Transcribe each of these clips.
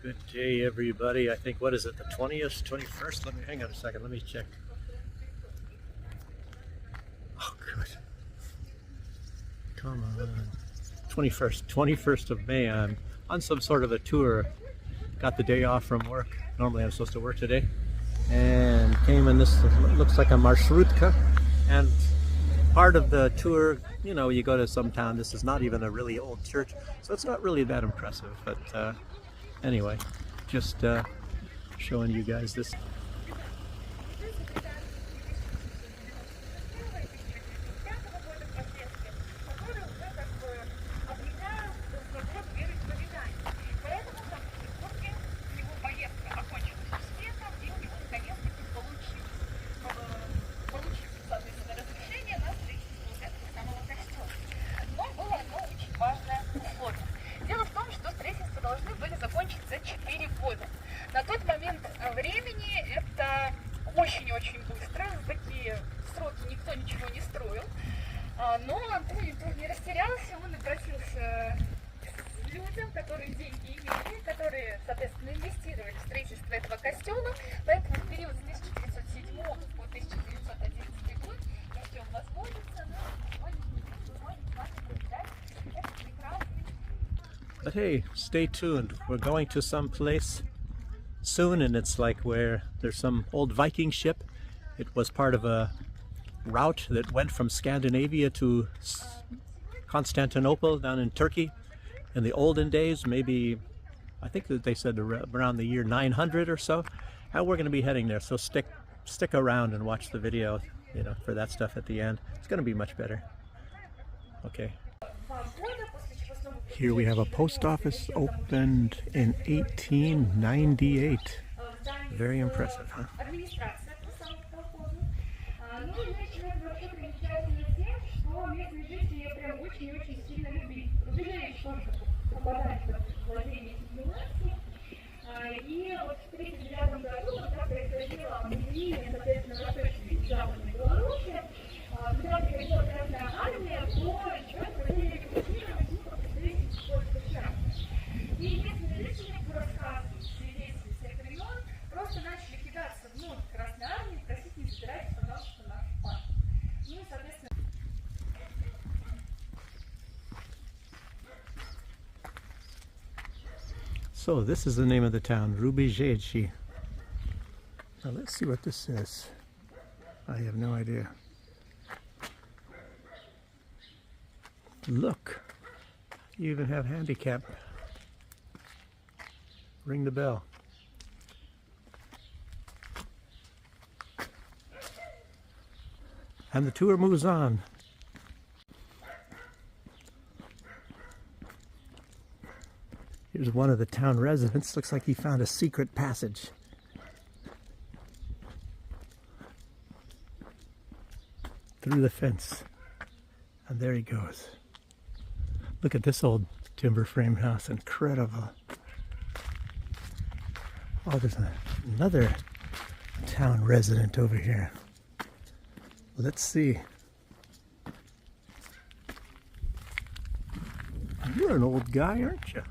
Good day, everybody. I think, what is it, the 20th, 21st? Let me, hang on a second, let me check. Oh, good. Come on. 21st of May. I'm on some sort of a tour. Got the day off from work. Normally I'm supposed to work today. And came in this, looks like a marshrutka. And part of the tour, you know, you go to some town. This is not even a really old church, so it's not really that impressive. But anyway, just showing you guys this. На тот момент времени это очень-очень быстро, за такие сроки никто ничего не строил. Но Антоний тоже не растерялся, он обратился к людям, которые деньги имели, которые, соответственно, инвестировали в строительство этого костела. Поэтому в период с 1907 по 1911 год костел возводится, но сегодня мы можем с вами наблюдать этот прекрасный. But hey, stay tuned. We're going to some place soon, and it's like where there's some old Viking ship. It was part of a route that went from Scandinavia to Constantinople down in Turkey in the olden days. Maybe, I think that they said around the year 900 or so. And we're going to be heading there, so stick around and watch the video, you know, for that stuff at the end. It's going to be much better. Okay. Here we have a post office opened in 1898. Very impressive, huh? So this is the name of the town, Rubieżeji. Now let's see what this is. I have no idea. Look, you even have handicap. Ring the bell. And the tour moves on. Here's one of the town residents. Looks like he found a secret passage. Through the fence. And there he goes. Look at this old timber frame house. Incredible. Oh, there's another town resident over here. Let's see. You're an old guy, aren't you?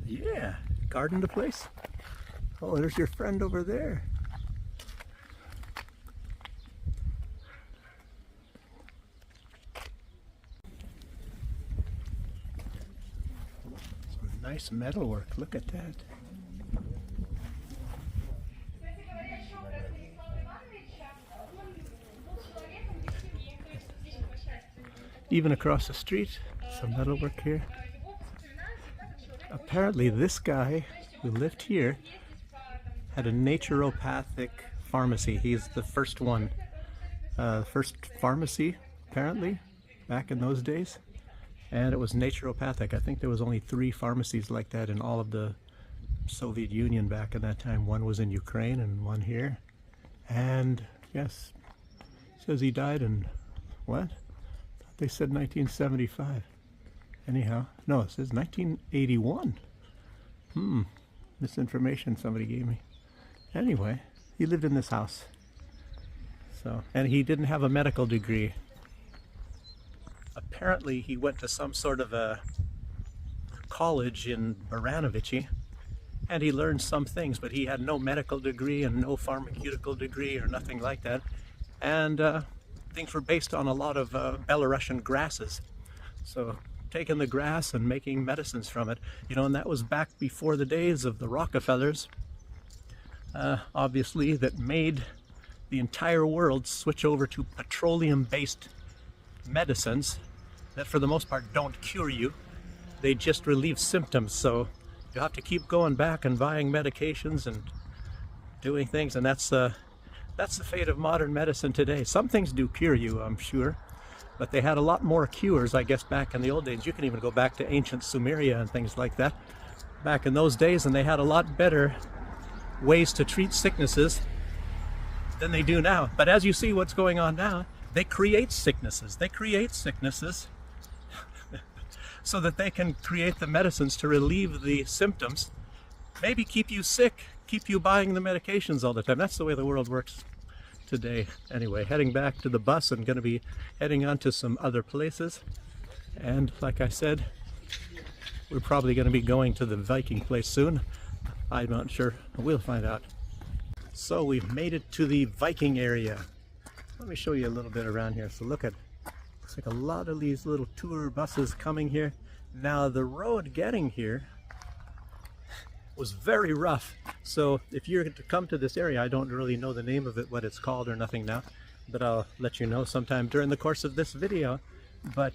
Yeah, garden the place. Oh, there's your friend over there. Some nice metalwork. Look at that. Even across the street, some metalwork here. Apparently this guy who lived here had a naturopathic pharmacy. He's the first one. First pharmacy, apparently, back in those days. And it was naturopathic. I think there was only 3 pharmacies like that in all of the Soviet Union back in that time. One was in Ukraine and one here. And yes, says he died in, what? They said 1975. Anyhow, no, it says 1981. Misinformation somebody gave me. Anyway, he lived in this house. So, and he didn't have a medical degree. Apparently he went to some sort of a college in Baranovici and he learned some things, but he had no medical degree and no pharmaceutical degree or nothing like that. And things were based on a lot of Belarusian grasses. So taking the grass and making medicines from it, you know, and that was back before the days of the Rockefellers, obviously, that made the entire world switch over to petroleum-based medicines that for the most part don't cure you. They just relieve symptoms. So you have to keep going back and buying medications and doing things, and that's the fate of modern medicine today. Some things do cure you, I'm sure, but they had a lot more cures, I guess, back in the old days. You can even go back to ancient Sumeria and things like that back in those days, and they had a lot better ways to treat sicknesses than they do now. But as you see what's going on now, they create sicknesses. They create sicknesses so that they can create the medicines to relieve the symptoms, maybe keep you sick, keep you buying the medications all the time. That's the way the world works today. Anyway, heading back to the bus and going to be heading on to some other places. And like I said, we're probably going to be going to the Viking place soon. I'm not sure. We'll find out. So we've made it to the Viking area. Let me show you a little bit around here. So look at, looks like a lot of these little tour buses coming here. Now the road getting here was very rough. So if you're to come to this area, I don't really know the name of it, what it's called or nothing now, but I'll let you know sometime during the course of this video. But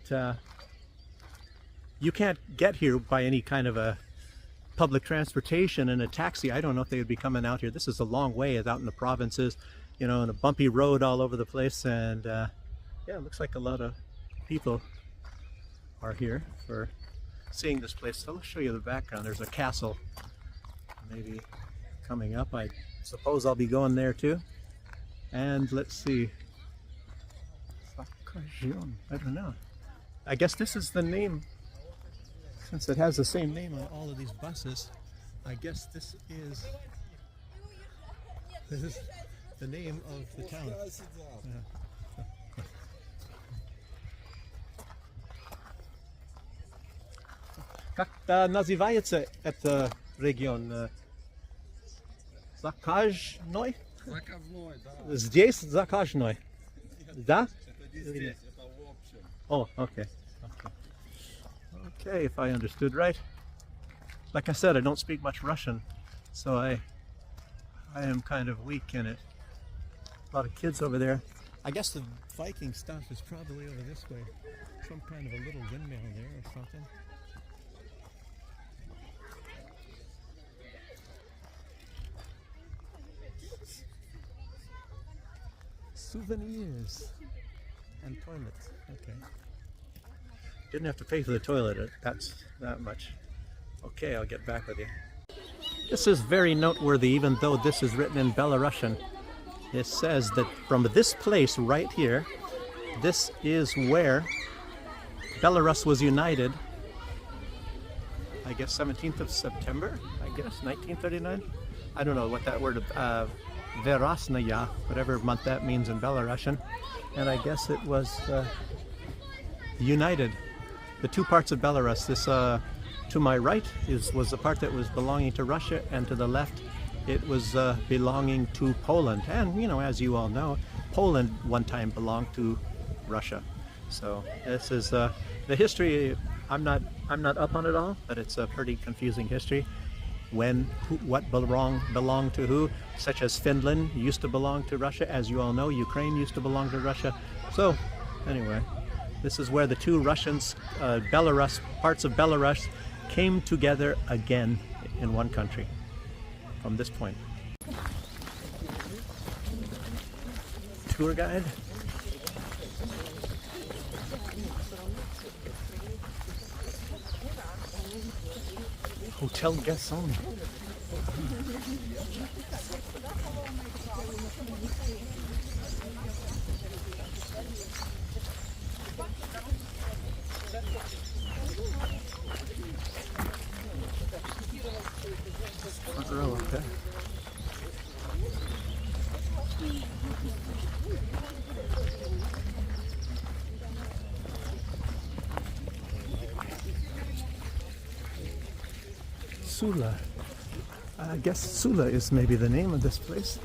you can't get here by any kind of a public transportation and a taxi. I don't know if they would be coming out here. This is a long way. It's out in the provinces, you know, in a bumpy road all over the place. And yeah, it looks like a lot of people are here for seeing this place. So let's show you the background. There's a castle maybe coming up. I suppose I'll be going there too. And let's see. I don't know. I guess this is the name, since it has the same name on all of these buses. I guess this is the name of the town. Как называется этот регион? Заказной? Заказной, да. Здесь заказной. Да? Это не здесь, это в общем. Oh, okay. Okay, if I understood right. Like I said, I don't speak much Russian, so I am kind of weak in it. A lot of kids over there. I guess the Viking stuff is probably over this way. Some kind of a little windmill there or something. Souvenirs and toilets. Okay. Didn't have to pay for the toilet. That's that much. Okay, I'll get back with you. This is very noteworthy, even though this is written in Belarusian. It says that from this place right here, this is where Belarus was united. I guess 17th of September, I guess, 1939. I don't know what that word, Verasnaya, whatever month that means in Belarusian. And I guess it was united. The two parts of Belarus, this to my right was the part that was belonging to Russia, and to the left it was belonging to Poland. And you know, as you all know, Poland one time belonged to Russia. So this is the history. I'm not up on it all, but it's a pretty confusing history. When, what belonged to who, such as Finland used to belong to Russia. As you all know, Ukraine used to belong to Russia. So anyway, this is where the two Russians, parts of Belarus came together again in one country from this point. Tour guide. Hotel guests only. Front row, okay. Sula. I guess Sula is maybe the name of this place.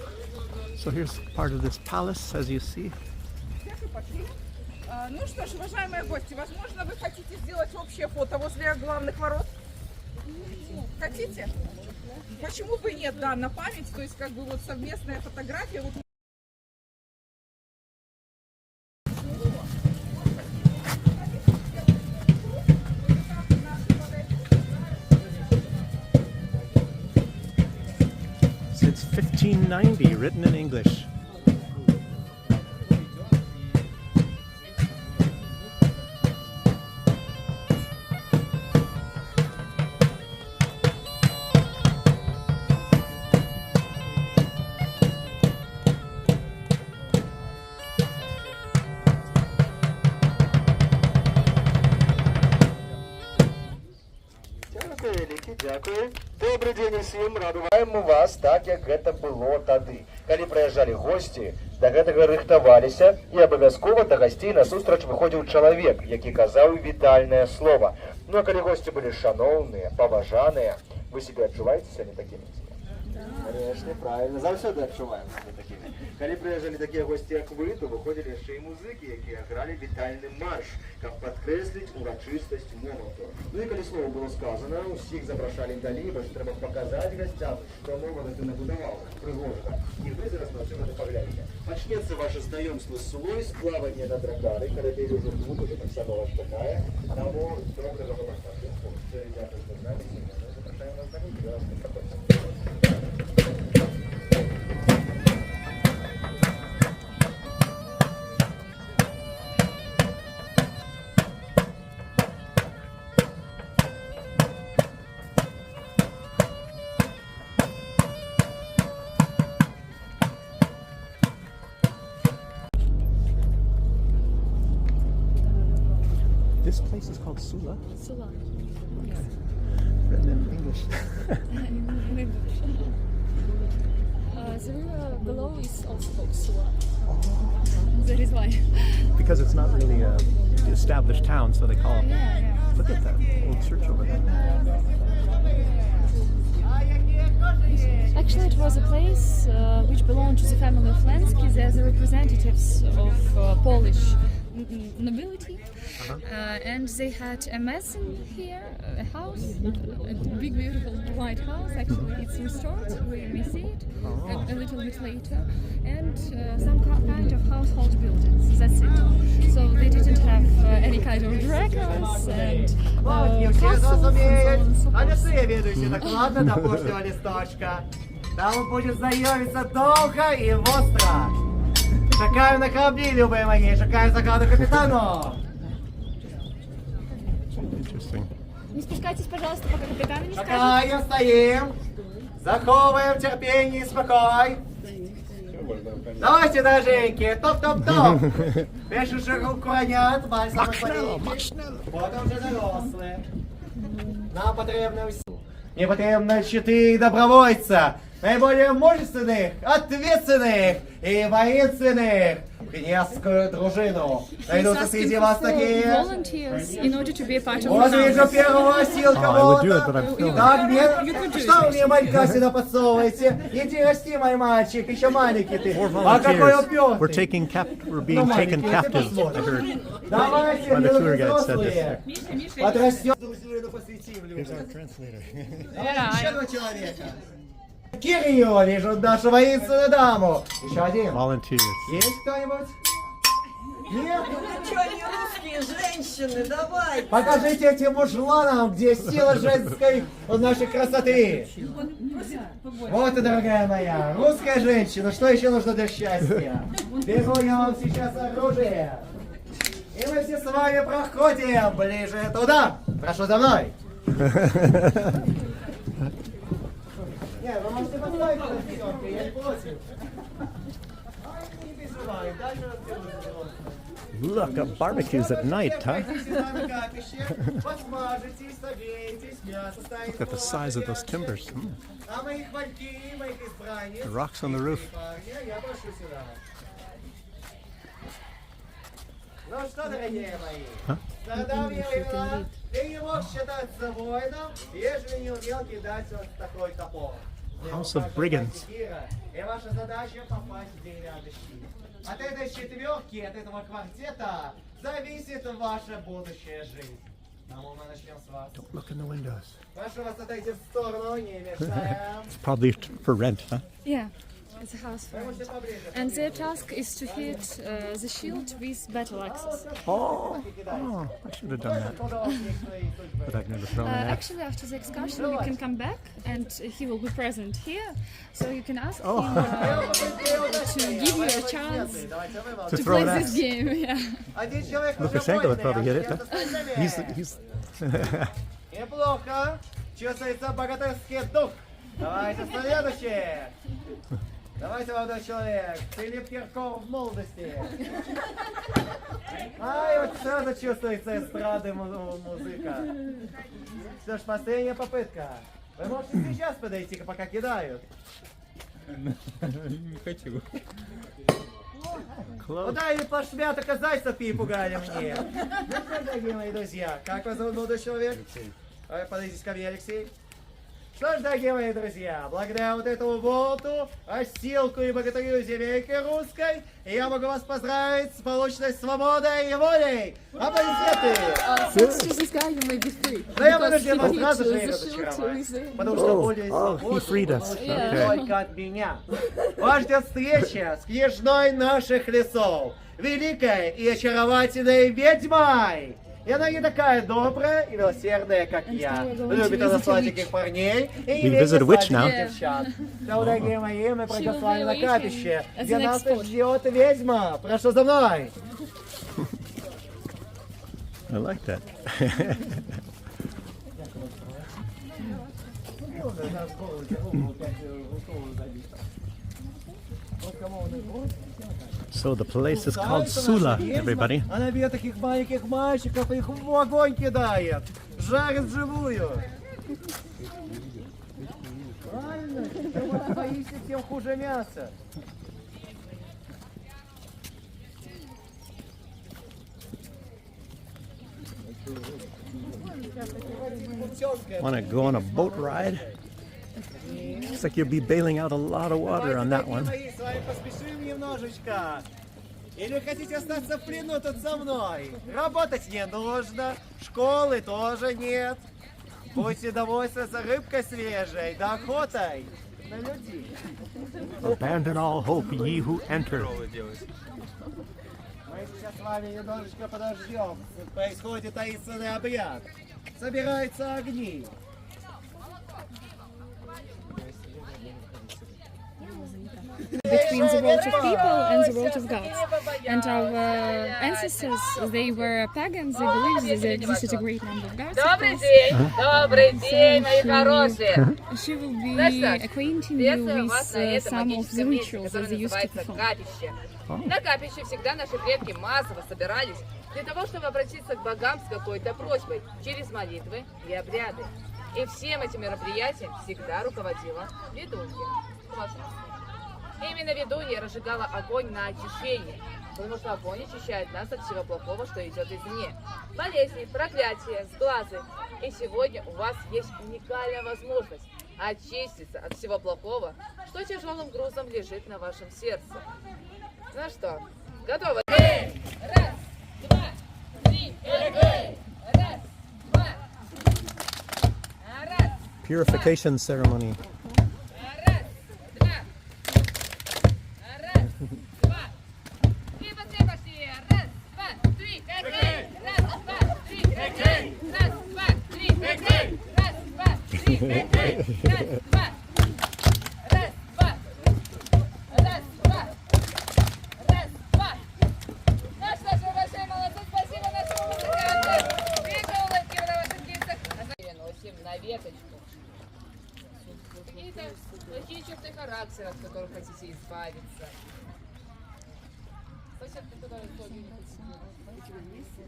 So here's part of this palace, as you see. Ну что ж, уважаемые гости, возможно, вы хотите сделать общее фото возле главных ворот? Хотите? Почему бы и нет, да, на память, то есть как бы вот совместная фотография. Вот. Since 1590, written in English. Дякую. Добрый дзень усім. Радуваем вас так, як гэта было тады. Калі прыязджалі госці, да гэтага рыхтаваліся, і абавязкова да гасцей насустрач выходзіў чалавек, які казаў вітальнае слова. Ну а калі госці былі шаноўныя, паважаныя, вы себе адчуваеце сёння такімі? Конечно, правильно. Заўсёды адчуваем себе такімі. Калі прыязджалі такія госці, як вы, то выходзілі яшчэ і музыкі, якія гралі вітальны марш, каб падкрэсліць урачыстасць моманту. Ну і калі слова было сказано, усіх запрашалі далей, бо трэба паказаць гасцям, што момант ты набудаваў прыгожа. І вы зараз на ўсё гэта паглядзіце. Пачнецца ваше знаёмства з Сулой, з плавання на дракары, карабель ужо двух, уже таксама вас чакае. Таму добрага вам пачатку. Дзякуй, што з намі. Запрашаем вас далей, і вас папросім. This place is called Sula, Sula. written in English. The river below is also called Sula. That is why. Because it's not really a established town, so they call it. Yeah. Look at that old church over there. Actually, it was a place which belonged to the family of Lenski. They're the representatives of Polish nobility, and they had a mason here, a house, a big, beautiful white house. Actually, it's restored. We may see it a little bit later, and some kind of household buildings. That's it. So they didn't have any kind of dragons and castles and so on А and не so це forth. ведущий докладно до пошлого листочка. Там будет знайомиться довго і востро. Чекаю на кораблі, любі мої, чекаю закладу капітану. Interesting. Не спускайтесь, пожалуйста, пока капитан не скажет. Чекаємо, стоїм. Заховуємо терпіння і спокій. Давайте, дороженькі, топ-топ-топ. Перший шаг коронят, вальс на потім вже дорослі. Нам потрібно всі. Мне потрібно 4 добровольца, наиболее мужественных, ответственных и воинственных в князскую дружину. Найдутся среди вас такие. Volunteers in order to be a part of Вот the вижу army. первого осилка, Oh, I would do it, вот. but I'm filming. Так, нет? could do Что it. вы мне малька сюда подсовываете? Иди расти, мой мальчик, еще маленький ты. More А какой volunteers. We're упертый. we're being taken captive. I heard. Давайте, By the tour люди guide said взрослые. this. Подрастет. Here's our translator. Еще два человека. Кирилл, вижу нашу воинственную даму. Еще один. Volunteers. Есть кто-нибудь? Нет? Что они русские женщины, давай! Покажите этим мужланам, где сила женской нашей красоты. Вот и, дорогая моя, русская женщина, что еще нужно для счастья? Беру я вам сейчас оружие. И мы все с вами проходим ближе туда. Прошу за мной. Нет, вы можете поставить на пятерку, я не против. Ай, не переживай, дальше разберусь. Look, up barbecues at night, huh? Look at the size of those timbers. The rocks on the roof. Ну что, дорогие мои, давние времена ты не мог считаться воином, ежели не умел кидать вот такой топор. House of Brigands. И ваша задача попасть в деревянный. От этой четверки, от этого квартета зависит ваша будущая жизнь. Кому мы начнем с вас? Don't look in the windows. Прошу вас отойти в сторону, не мешаем. It's probably for rent, huh? Yeah, it's a house for rent. And their task is to hit the shield with battle axes. Oh, I should have done that. But I've never thrown an axe. Actually, after the excursion, you can come back and he will be present here. So you can ask Oh. him to give you a chance To to throw play an this axe. game. Yeah. Один человек уже Lukashenko would военный, probably get а it. все Huh? остальные. He's Неплохо. Чувствуется богатырский дух. Давайте следующий. Давайте, молодой человек. Филипп Киркоров в молодости. Ай, вот сразу чувствуется эстрады музыка. Что ж, последняя попытка. Вы можете сейчас подойти, пока кидают. Не хочу. close. Куда и плашмя только зайцев перепугали мне. Ну что, дорогие мои друзья, как вас зовут, молодой человек? Подойдите ко мне, Алексей. Что ж, дорогие мои друзья, благодаря вот этому волту, Осилку и богатырю земельки русской, я могу вас поздравить с полученной свободой и волей. Аплодисменты! Thanks to this guy, you may be free. Но я Because вынужден вас he сразу же hit the shield разочаровать, with the... потому что более he свободны freed us. получите Okay. только от меня. Вас ждет встреча с княжной наших лесов, великой и очаровательной ведьмой. И она не такая добрая и милосердная, как я. Любит она сладеньких парней и не We visit a witch now. девчат. Да, дорогие мои, мы пройдем с вами на капище, As где an нас export. ждет ведьма. Прошу за мной. I like that. So the place is called Sula, everybody. Она бьет таких маленьких мальчиков, их в огонь кидает, жарит живую. Правильно, чем больше боишься, тем хуже мясо. Want to go on a boat ride? Looks like you'll be bailing out a lot of water on that one. Давайте, дорогие мои, с вами поспешим немножечко. Или хотите остаться в плену тут со мной? Работать не нужно, школы тоже нет. Будете довольствоваться рыбкой свежей, да охотой на людей. Abandon all hope, ye who enter. Мы сейчас с вами немножечко подождем. Происходит таинственный обряд. Собираются огни. between the world of people and the world of gods. And our ancestors, they were pagans, they believed that there existed a great number of gods. Добрый день, добрый день, мои хорошие. She will be Ну что ж, acquainting you приветствую вас на with этом some of the магическом месте, rituals that которое they used to называется perform. капище. На капище всегда наши предки массово собирались для того, чтобы обратиться к богам с какой-то просьбой через молитвы и обряды. И всем этим мероприятиям всегда руководила ведунья. Именно ведунья разжигала огонь на очищение, потому что огонь очищает нас от всего плохого, что идет извне. Болезни, проклятия, сглазы. И сегодня у вас есть уникальная возможность очиститься от всего плохого, что тяжелым грузом лежит на вашем сердце. Ну что, готовы? Раз, два, три, раз, два, раз. Purification ceremony. Раз, два. Раз, два. И быстрее пошли. Раз, два, три. Раз, два, три. Раз, два, три. Раз, два, три. Раз, два. Раз, два. Раз, два. Раз, два. Ну что ж, вы большие молодцы. Спасибо нашему музыканту. Видите улыбки на ваших лицах? Переносим на веточку. Какие-то плохие черты характера, от которых хотите избавиться. Соседка, которая тоже не хотите.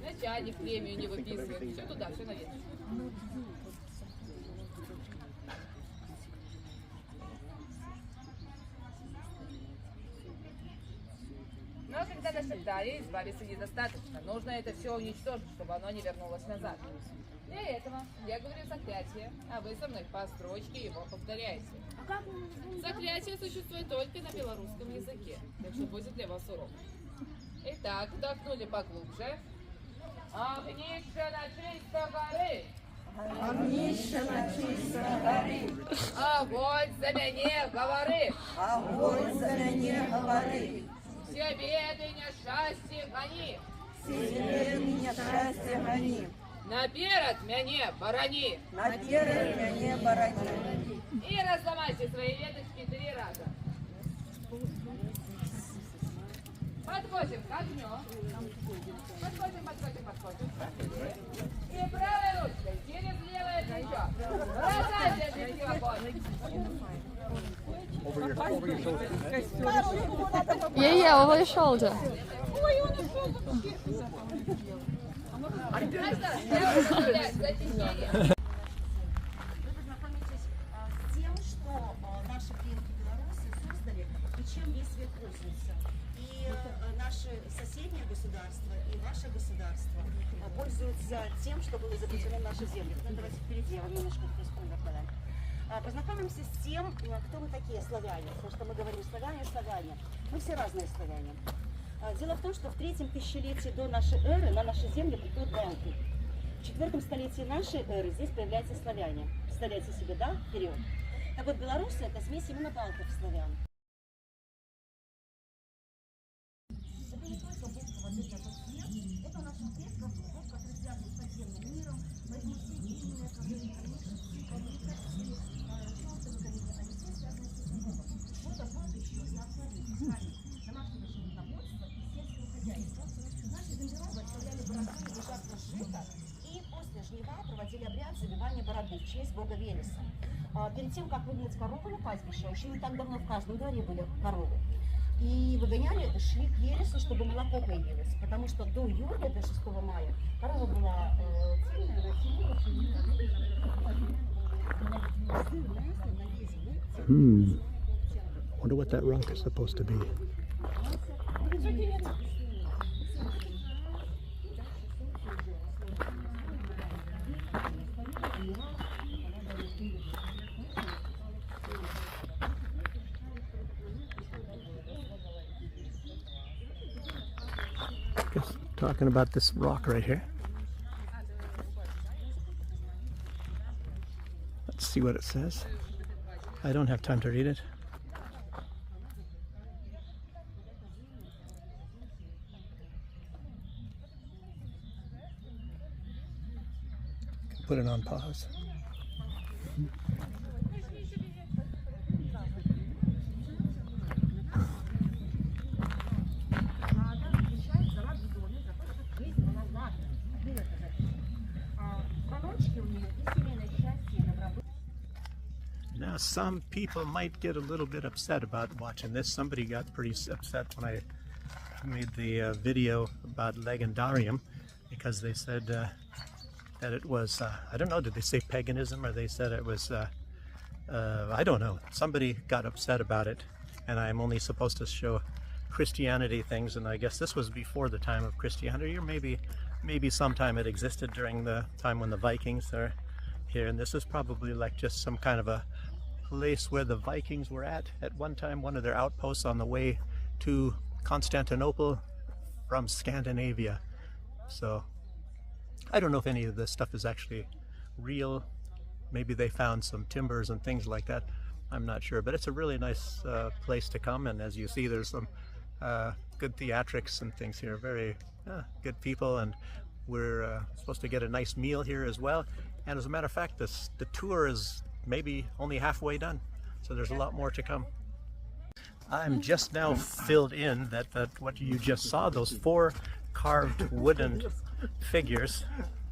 Начальник премию не выписывает. Все туда, все наверх. Но когда нашептали, избавиться недостаточно. Нужно это все уничтожить, чтобы оно не вернулось назад. Для этого я говорю заклятие, а вы со мной по строчке его повторяете. Заклятие существует только на белорусском языке, так что будет для вас урок. Итак, вдохнули поглубже. Огнище на чисто горы. Огнище на чисто гори, Огонь за мяне говори. огонь за мяне говори. Все беды, несчастья гони. Себе меня счастье гони, Наперед мяне борони. наперед мяне борони. И разломайте свои веточки 3 раза. Подходим к огню. Подходим. И правой ручкой через левое плечо. Бросайте жидкий огонь. Yeah, over your shoulder. Вы познакомитесь с тем, что наши предки белорусы создали и чем весь свет пользуется. И наши соседние государства и ваше государство пользуются тем, что было изобретено в нашей земле. Ну, давайте впереди, я вам немножко спойлер подам. Познакомимся с тем, кто мы такие, славяне. Потому что мы говорим славяне. Мы все разные славяне. Дело в том, что в 3-м тысячелетии до нашей эры на наши земли приходят балты. В 4-м столетии нашей эры здесь появляются славяне. Представляете себе, да, период? Так вот, белорусы — это смесь именно балтов и славян. Это не только Бог проводит этот свет, это у наших предков, Бог, который связан с подземным миром, поэтому все длинные, которые они все связаны с этим Богом. Вот откуда еще и отклонение домашнего животноводства и сельского хозяйства. Наши землеробы оставляли бородами лежат жито и после жнива проводили обряд забивания бороды в честь бога Велеса. Перед тем, как выгнать корову на пастбище, еще не так давно в каждом дворе были коровы. И выгоняли, шли к Велесу, чтобы молоко появилось. Потому что до Юрга, до 6 мая, корова была цельная, она тянула, Wonder what that rock is supposed to be. Just talking about this rock right here. Let's see what it says. I don't have time to read it. Put it on pause. Now, some people might get a little bit upset about watching this. Somebody got pretty upset when I made the video about Legendarium because they said that it was, I don't know, did they say paganism or they said it was, I don't know. Somebody got upset about it, and I'm only supposed to show Christianity things, and I guess this was before the time of Christianity, or maybe sometime it existed during the time when the Vikings are here, and this is probably like just some kind of a place where the Vikings were at one time, one of their outposts on the way to Constantinople from Scandinavia. So I don't know if any of this stuff is actually real. Maybe they found some timbers and things like that. I'm not sure, but it's a really nice place to come, and as you see, there's some good theatrics and things here. Very good people, and we're supposed to get a nice meal here as well. And as a matter of fact, the tour is maybe only halfway done, so there's a lot more to come. I'm just now filled in that what you just saw, those 4 carved wooden figures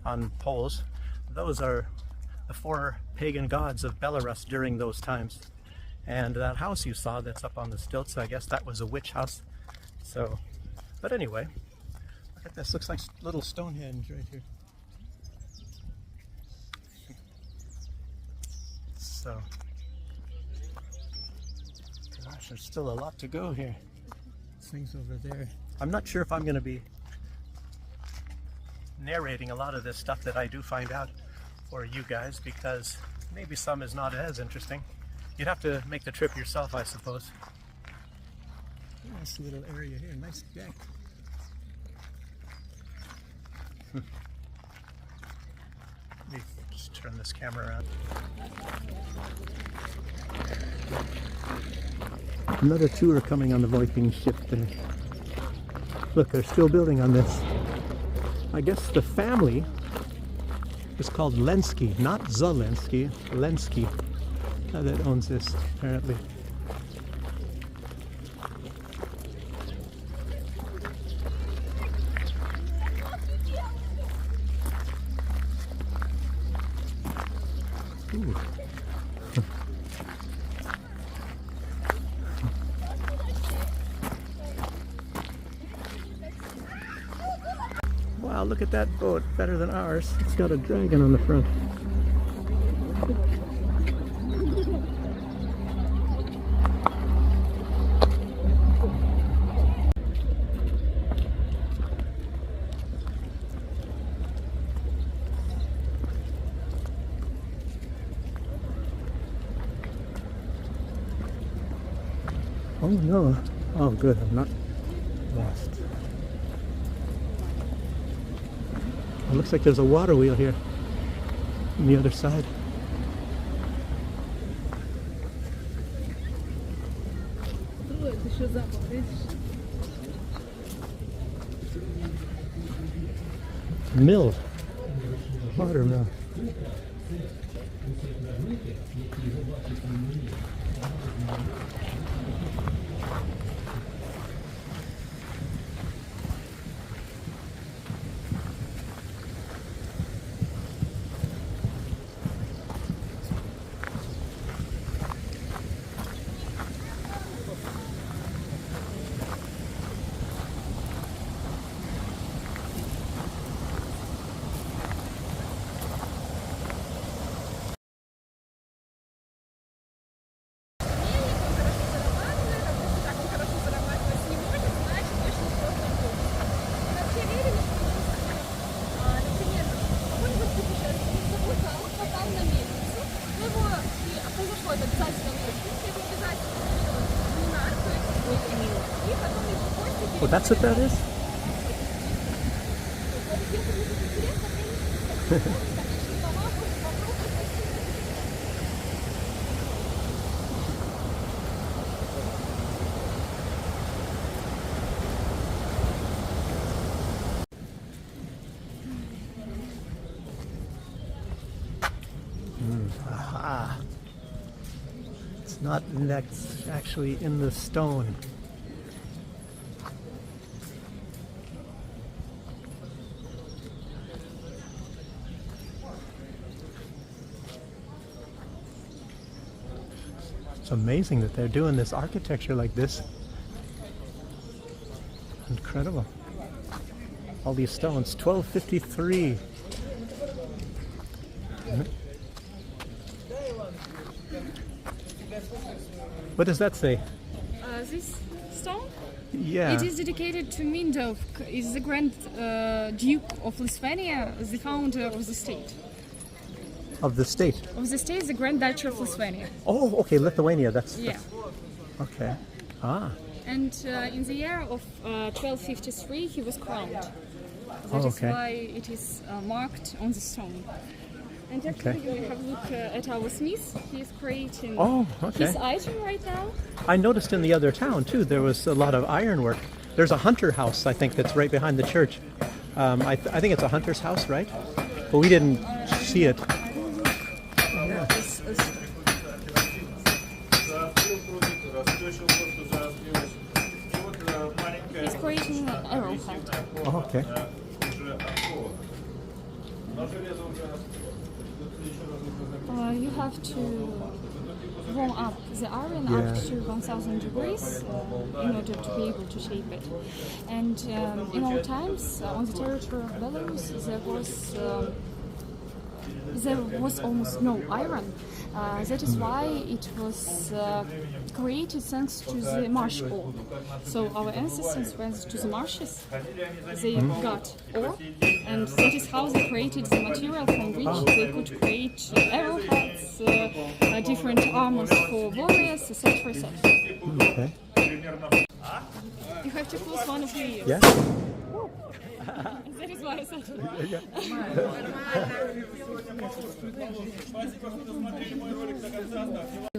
on poles, those are the 4 pagan gods of Belarus during those times. And that house you saw that's up on the stilts, I guess that was a witch house. So, but anyway, look at this, looks like little Stonehenge right here. So, gosh, there's still a lot to go here. Things over there. I'm not sure if I'm going to be narrating a lot of this stuff that I do find out for you guys, because maybe some is not as interesting. You'd have to make the trip yourself, I suppose. Nice little area here, nice deck. Let me just turn this camera around. Another tour coming on the Viking ship there. Look, they're still building on this. I guess the family is called Lenski, not Zelensky, Lenski, that owns this, apparently. Ooh. Wow, look at that boat, better than ours. It's got a dragon on the front. Oh no. Oh good, I'm not lost. It looks like there's a water wheel here on the other side. Mill. Water mill. Oh, that's what that is? Aha. It's not that's actually in the stone. It's amazing that they're doing this architecture like this. Incredible. All these stones, 1253. What does that say? This stone? Yeah. It is dedicated to Mindov, is the Grand Duke of Lithuania, the founder of the state. Of the state? Of the state, the Grand Duchy of Lithuania. Oh, okay, Lithuania, that's... Yeah. Okay. Ah. And in the year of 1253, he was crowned. That is okay. why it is marked on the stone. And actually, we have a look at our smith. He is creating his item right now. I noticed in the other town, too, there was a lot of ironwork. There's a hunter house, I think, that's right behind the church. I think it's a hunter's house, right? But we didn't see it. Yeah. He's creating an arrowhead. Oh, okay. You have to warm up the iron up to 1000 degrees in order to be able to shape it. And in old times, on the territory of Belarus, there was almost no iron, That is why it was created thanks to the marsh ore. So our ancestors went to the marshes, they got ore, and that is how they created the material from which they could create arrowheads, different armors for warriors, etc. etc. Okay. You have to close one of your ears. Yeah. That is why I said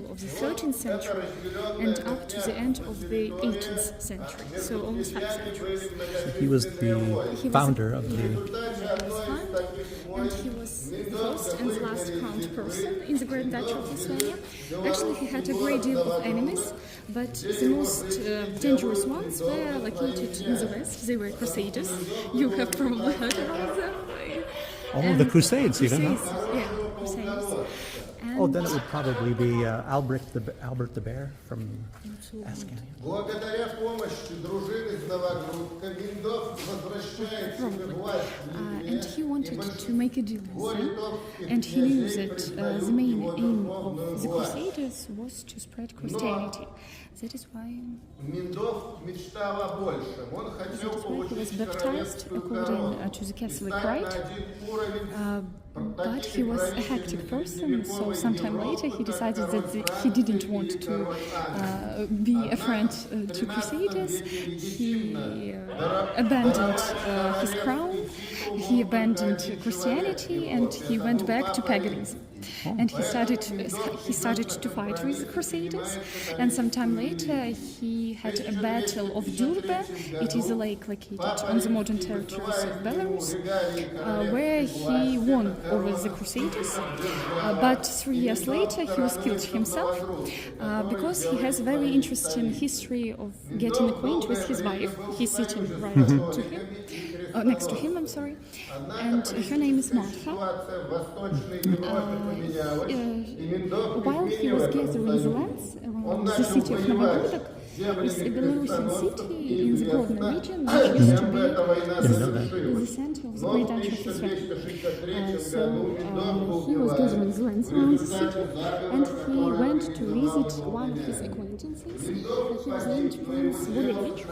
of the 13th century and up to the end of the 18th century, so almost 5 centuries. He was the founder of the... And he was the first and the last crowned person in the Grand Duchy of Lithuania. Actually, he had a great deal of enemies, but the most dangerous ones were located in the west. They were crusaders. You have probably heard about them. Oh, the Crusades, even, huh? Crusades, yeah, Crusades. Oh, then it would probably be Albert the Bear from Ascania. Благодаря помощи дружины с Новогрудкой Миндов возвращается к власти. And he wanted to make a deal with them, and he knew that the main aim of the Crusaders was to spread Christianity. That is why Миндов мечтал о большем. Он хотел he was получить baptized according to the Catholic rite. But he was a hectic person, so sometime later he decided that he didn't want to be a friend to Crusaders. He abandoned his crown, he abandoned Christianity, and he went back to paganism. And he started to fight with the Crusaders. And sometime later he had a battle of Durba. It is a lake located on the modern territories of Belarus, where he won over the Crusaders. But 3 years later he was killed himself because he has a very interesting history of getting acquainted with his wife. He's sitting right to him. Next to him, I'm sorry, and her name is Martha. While he was gathering the lands around the city of Novogrudok, is a Belarusian city in the Grodno region, which used to be the center of the Great Duchy of Lithuania. So he was gathering the lands around the city, and he went to visit one of his acquaintances. He was named Prince Bolevich,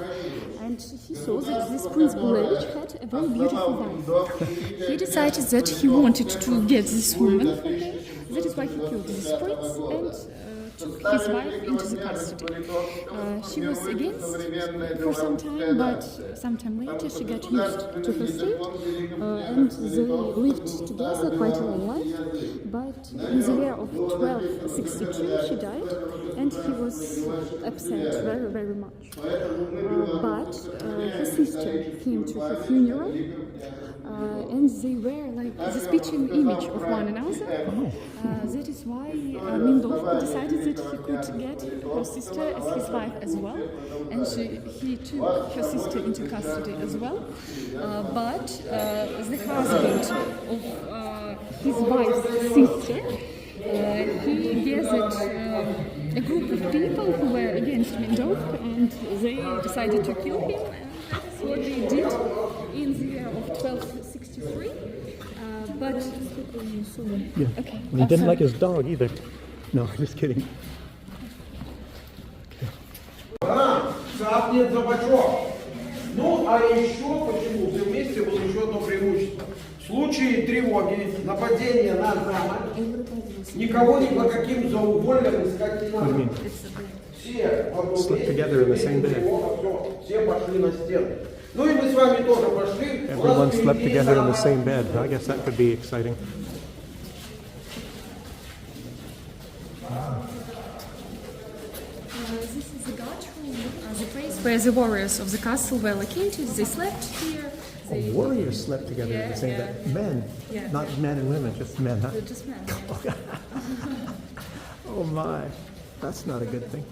and he saw that this Prince Bolevich had a very beautiful wife. He decided that he wanted to get this woman for him. That is why he killed this prince and took his wife into the custody. She was against for some time, but sometime later she got used to her state, and they lived together quite a long life. But in the year of 1262 she died, and he was upset very, very much. But her sister came to her funeral, and they were like the spitting image of one another. That is why Mindov decided that he could get her sister as his wife as well, and he took her sister into custody as well. But the husband of his wife's sister, he gathered a group of people who were against Mindov, and they decided to kill him, and that is what they did in the year of 1263. But Yeah. okay. And he didn't like his dog either. No, just kidding. Цапнет за бочок. Ну, а еще почему? В месте было еще одно преимущество. В случае тревоги, нападения на замок, никого ни по каким заугольям искать не надо. Все в одном все пошли на стену. Ну и мы с вами тоже пошли. Everyone slept together in the same bed. I guess that could be exciting. This is the guard room, the place where the warriors of the castle were located. They slept here. They Warriors slept together in the same bed. Men, Yeah. not men and women, just men, huh? just men. Oh my, that's not a good thing.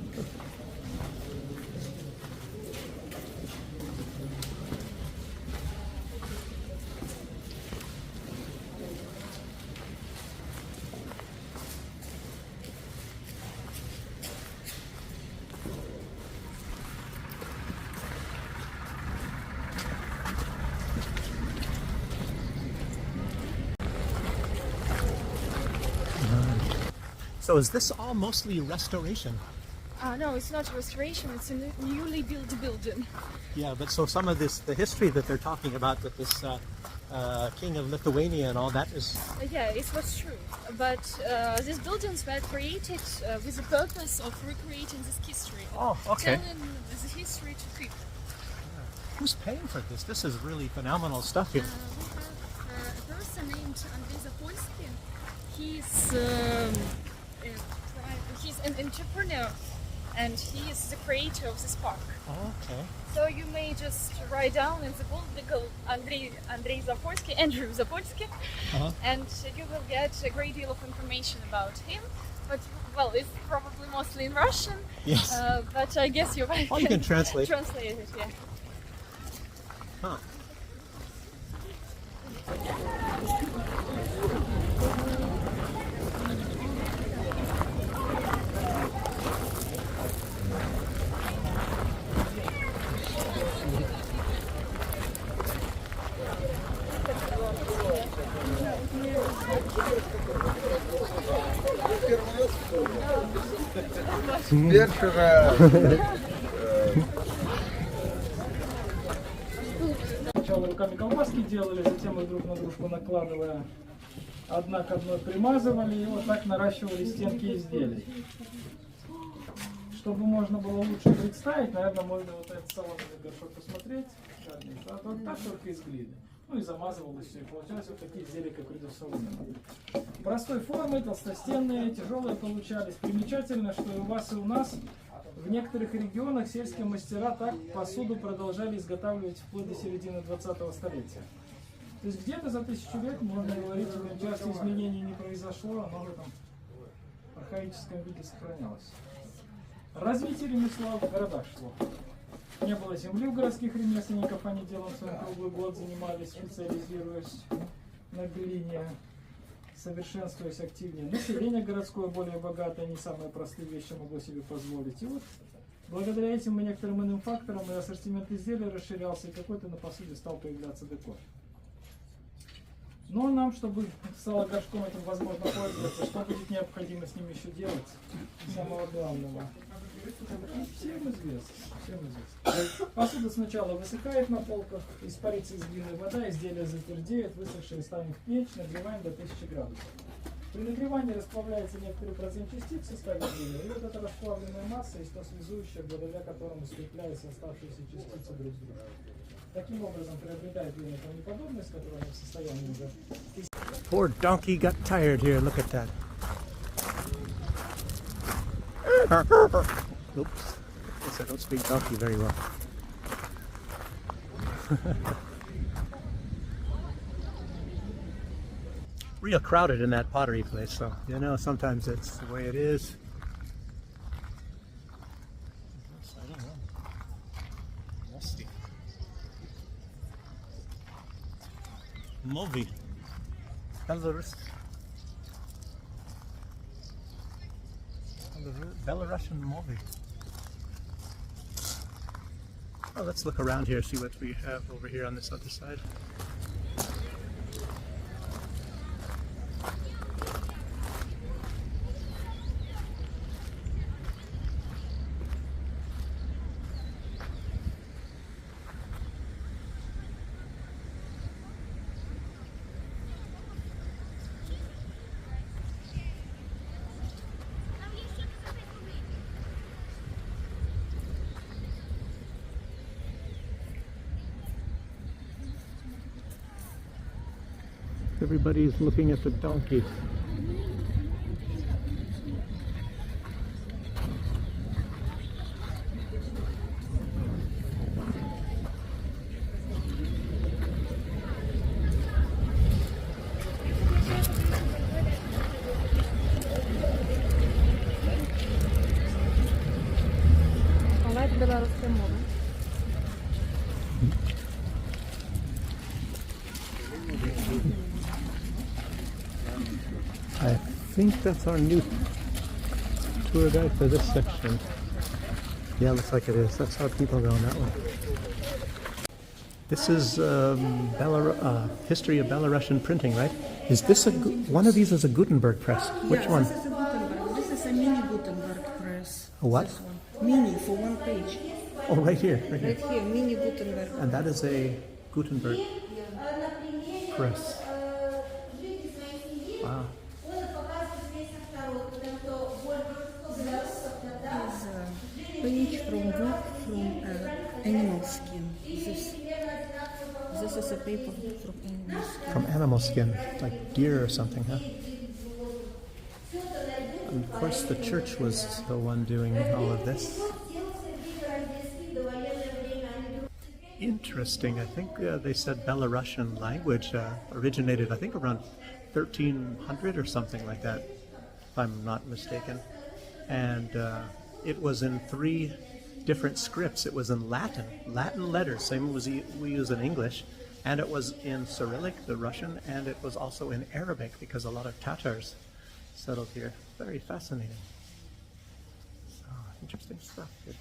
So is this all mostly restoration? No, it's not restoration, it's a newly built building. Yeah, but so some of this, the history that they're talking about with this king of Lithuania and all that is... Yeah, it was true. But these buildings were created with the purpose of recreating this history. Oh, okay. Telling the history to people. Who's paying for this? This is really phenomenal stuff here. We have a person named Andrzej Zapolsky. He's an entrepreneur and he is the creator of this park. Oh, okay. So you may just write down in the Google Andrzej Zapolsky, Andrew Zapolsky, and you will get a great deal of information about him. But well, it's probably mostly in Russian. Yes. But I guess you can translate. Translate it, yeah. Huh. Сначала руками колбаски делали, затем их друг на дружку накладывая, одна к одной примазывали и вот так наращивали стенки изделий. Чтобы можно было лучше представить, наверное, можно вот этот салатный горшок посмотреть. Вот так только из глины. Ну и замазывалось все, и получалось вот такие изделия, как соломенные. Простой формы, толстостенные, тяжелые получались. Примечательно, что и у вас, и у нас в некоторых регионах сельские мастера так посуду продолжали изготавливать вплоть до середины 20-го столетия. То есть где-то за 1000 лет, можно говорить, части изменений не произошло, оно в этом архаическом виде сохранялось. Развитие ремесла в городах шло. Не было земли у городских ремесленников, они делом своим круглый год занимались, специализируясь на глине, совершенствуясь активнее. Население городское более богатое, не самые простые вещи могло себе позволить. И вот благодаря этим и некоторым иным факторам и ассортимент изделий расширялся, и какой-то на посуде стал появляться декор. Но нам, чтобы стало горшком этим возможно пользоваться, что будет необходимо с ним еще делать? Самого главного. Всем известно. Посуда сначала высыхает на полках, испарится из глины вода, изделие затвердеет, высохшее ставим в печь, нагреваем до 1000 градусов. При нагревании расплавляется некоторый процент частиц в составе глины, и вот эта расплавленная масса есть то связующее, благодаря которому скрепляются оставшиеся частицы друг с другом. Таким образом приобретает глина неподобность, которая в состоянии уже... Poor donkey got tired here. Look at that. Oops. I guess I don't speak donkey very well. Real crowded in that pottery place, so you know sometimes it's the way it is. I don't know. We'll see. Movie. Belarus. Belarusian movie. Oh, let's look around here, see what we have over here on this other side. Everybody's looking at the donkeys. I think that's our new tour guide for this section. Yeah, looks like it is. That's how people go on that one. This is history of Belarusian printing, right? Is this one of these is a Gutenberg press? Which one? A what? This one. Mini for one page. Oh, right here, right Right here. here, mini Gutenberg. And that is a Gutenberg press. Wow. Is page from wood from animal skin. This is a paper from animal skin. From animal skin, like deer or something, huh? And of course, the church was the one doing all of this. Interesting. I think they said Belarusian language originated, I think, around 1300 or something like that, if I'm not mistaken. And it was in 3 different scripts. It was in Latin letters, same as we use in English, and it was in Cyrillic, the Russian, and it was also in Arabic because a lot of Tatars settled here. Very fascinating. So, interesting stuff. Good.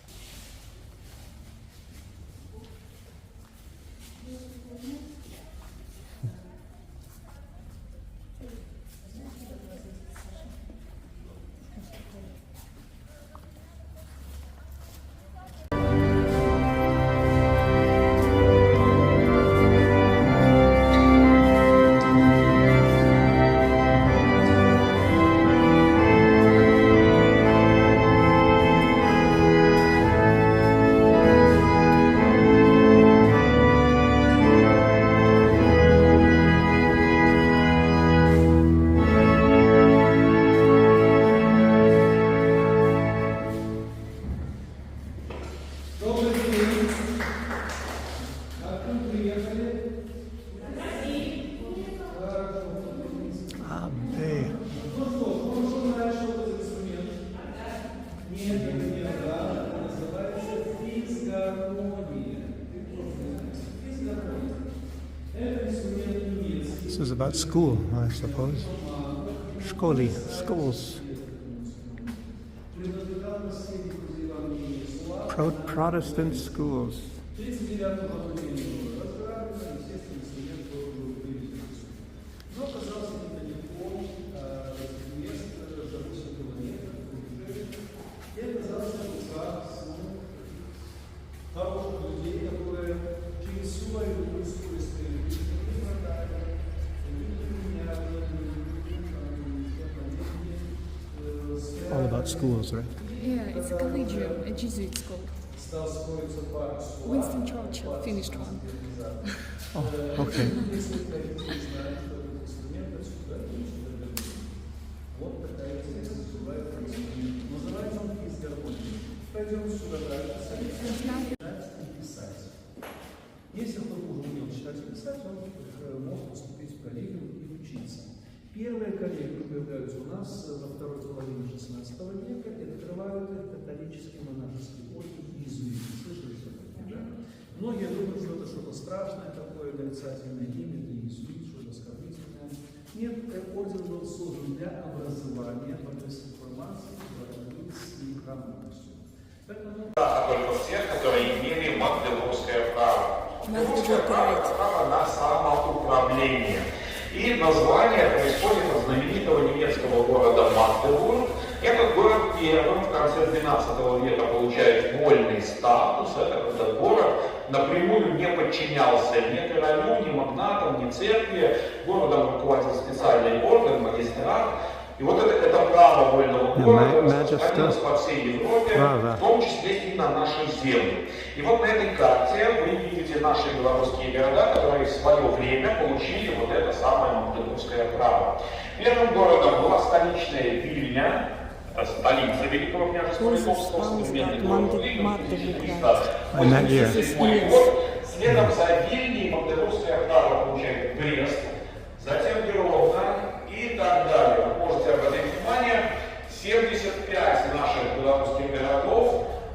This is about school, I suppose. Schools. Protestant schools. All about schools, right? Yeah, it's a collegium, a Jesuit school. Winston Churchill finished one. Oh, okay. Если кто-то уже умел читать и писать, он мог поступить в коллегию и учиться. Первые коллегии появляются у нас во второй половине XVI века и открывают католический монашеский орден иезуиты. Слышали что-то? Да? Многие думают, что это что-то страшное такое, отрицательное имя, это иезуит, что-то оскорбительное. Нет, орден был создан для образования, прогресс информации, борьбы с неграмотностью. Только всех, которые имели магдебургское право. Право на самоуправление. И название происходит от знаменитого немецкого города Магдебург. Этот город первым в конце XII века получает вольный статус. Это когда город напрямую не подчинялся ни королю, ни магнатам, ни церкви. Городом руководил специальный орган, магистрат. И вот это право вольного города распространилось по всей Европе, в том числе и на наши земли. И вот на этой карте вы видите наши белорусские города, которые в свое время получили вот это самое магдебургское право. Первым городом была столичная Вильня, столица Великого княжества Литовского, современный город Вильня, 1387 год. Следом за Вильней магдебургское право получает Брест, затем Гродно и так далее. Вы можете обратить внимание, 75 наших белорусских городов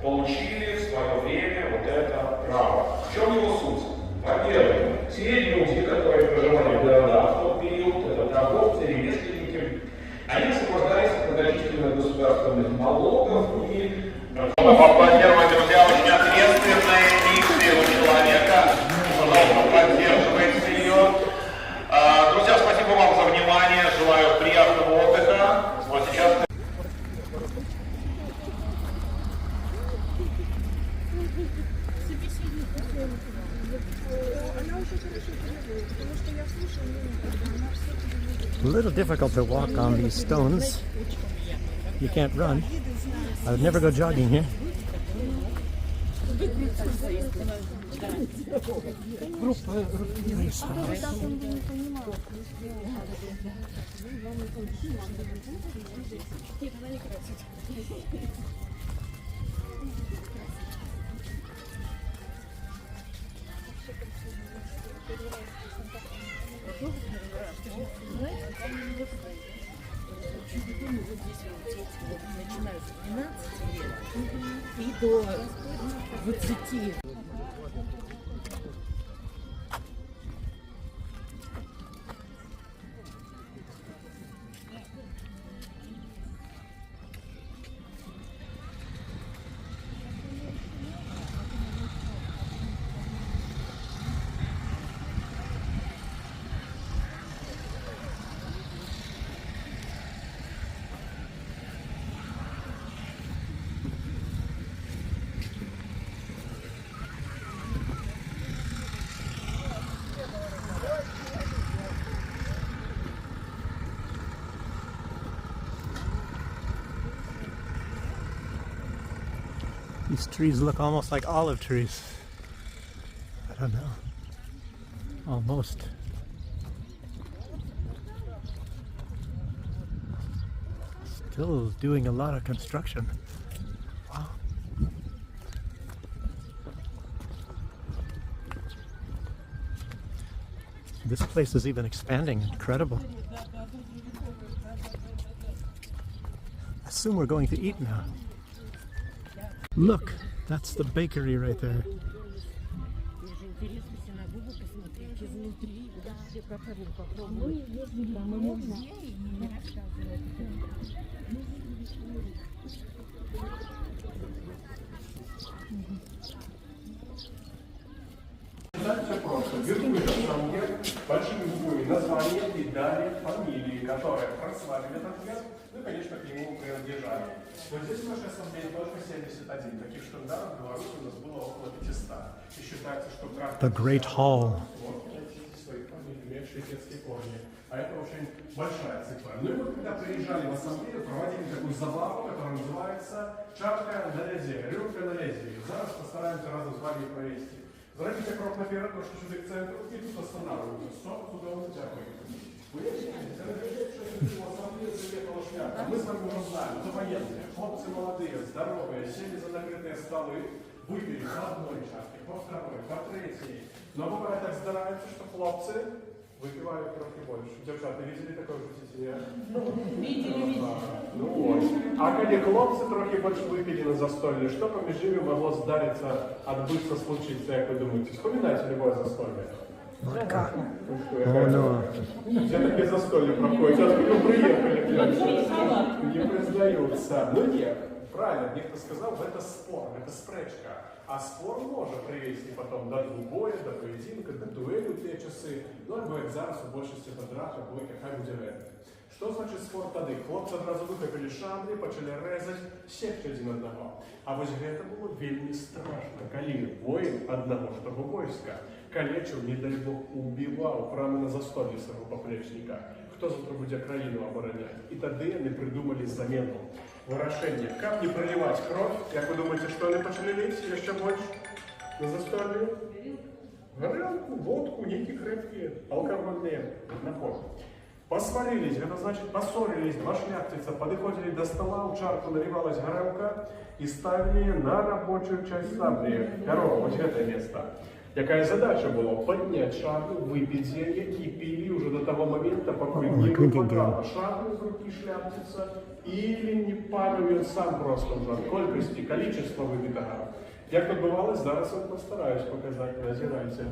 получили в свое время вот это право. В чем его суть? Во-первых, те люди, которые проживали в городах в тот период, это торговцы, ремесленники, они освобождались от многочисленных государственных налогов и поаплодировать, друзья, очень ответственная миссия у человека, пожалуйста, поддерживайте ее. Друзья, спасибо вам за внимание, желаю приятного отдыха. Вот сейчас... A little difficult to walk on these stones. You can't run. I would never go jogging here. И до 20. These trees look almost like olive trees. I don't know. Almost. Still doing a lot of construction. Wow. This place is even expanding. Incredible. I assume we're going to eat now. Look, that's the bakery right there. Все просто. Вверху на самом деле большими буквами название и далее фамилии, которые прославили этот вес, ну и, конечно, к нему принадлежали. Вот здесь в нашей ассамблее только 71. Таких штандаров в Беларуси у нас было около 500. И считается, что The Great Hall. вот эти свои фамилии, имеющие детские корни. А это очень большая цифра. Ну и вот когда приезжали в ассамблею, проводили такую забаву, которая называется «Чарка на лезе», «Рюмка на лезе». Зараз постараемся разом с вами провести. Зробите крок наперед, трошки сюди к центру, і тут останавливаемся. Стоп, туда вот дякую. Вы видите, в ассамблею заехала шляпа. Мы с вами уже знаем, это военные, хлопцы молодые, здоровые, сели за накрытые столы, выпили по одной чашке, по второй, по третьей. Но бывает так здарается, что хлопцы выпивают трохи больше. Девчата, видели такое в житті? Видели. Ну вот. А когда хлопцы трохи больше выпили на застолье, что поміж ними могло здариться, отбыться, случиться, как вы думаете? Вспоминайте любое застолье. Oh no. Все такие застолья проходят. Сейчас мы приехали. Не признаются. Ну нет, правильно, некто сказал, это спор, это спречка. А спор може привести потом до двубоя, до поединка, до дуэли в те часы. Ну, або як зараз у більшості до драка, бойка, хай буде ред. Що значить спор тоді? Хлопці одразу вихопили шаблі, почали резати, секти один одного. А ось гэта було вельми страшно, коли воїн одного ж того войска калечил, не дай Бог, убивал прямо на застолье свого поплечника. Хто завтра буде країну обороняти? І тоді вони придумали замену. Вырашение. Как не проливать кровь? Как вы думаете, что они почали лить еще больше на застолье? Горелку, водку, некие крепкие, алкогольные напои. Посварились, это значит поссорились, два шляхтица подходили до стола, у чарку наливалась горелка и ставили на рабочую часть сабли. Корова, вот это место. Какая задача была? Поднять шаблю, выпить зелье и пили уже до того момента, пока не выпадала шаблю из руки шляхтица, или не пам'ятаю сам просто вже от кількості, количества випитого. Як тут бувало, зараз я постараюсь показати, не озирайте.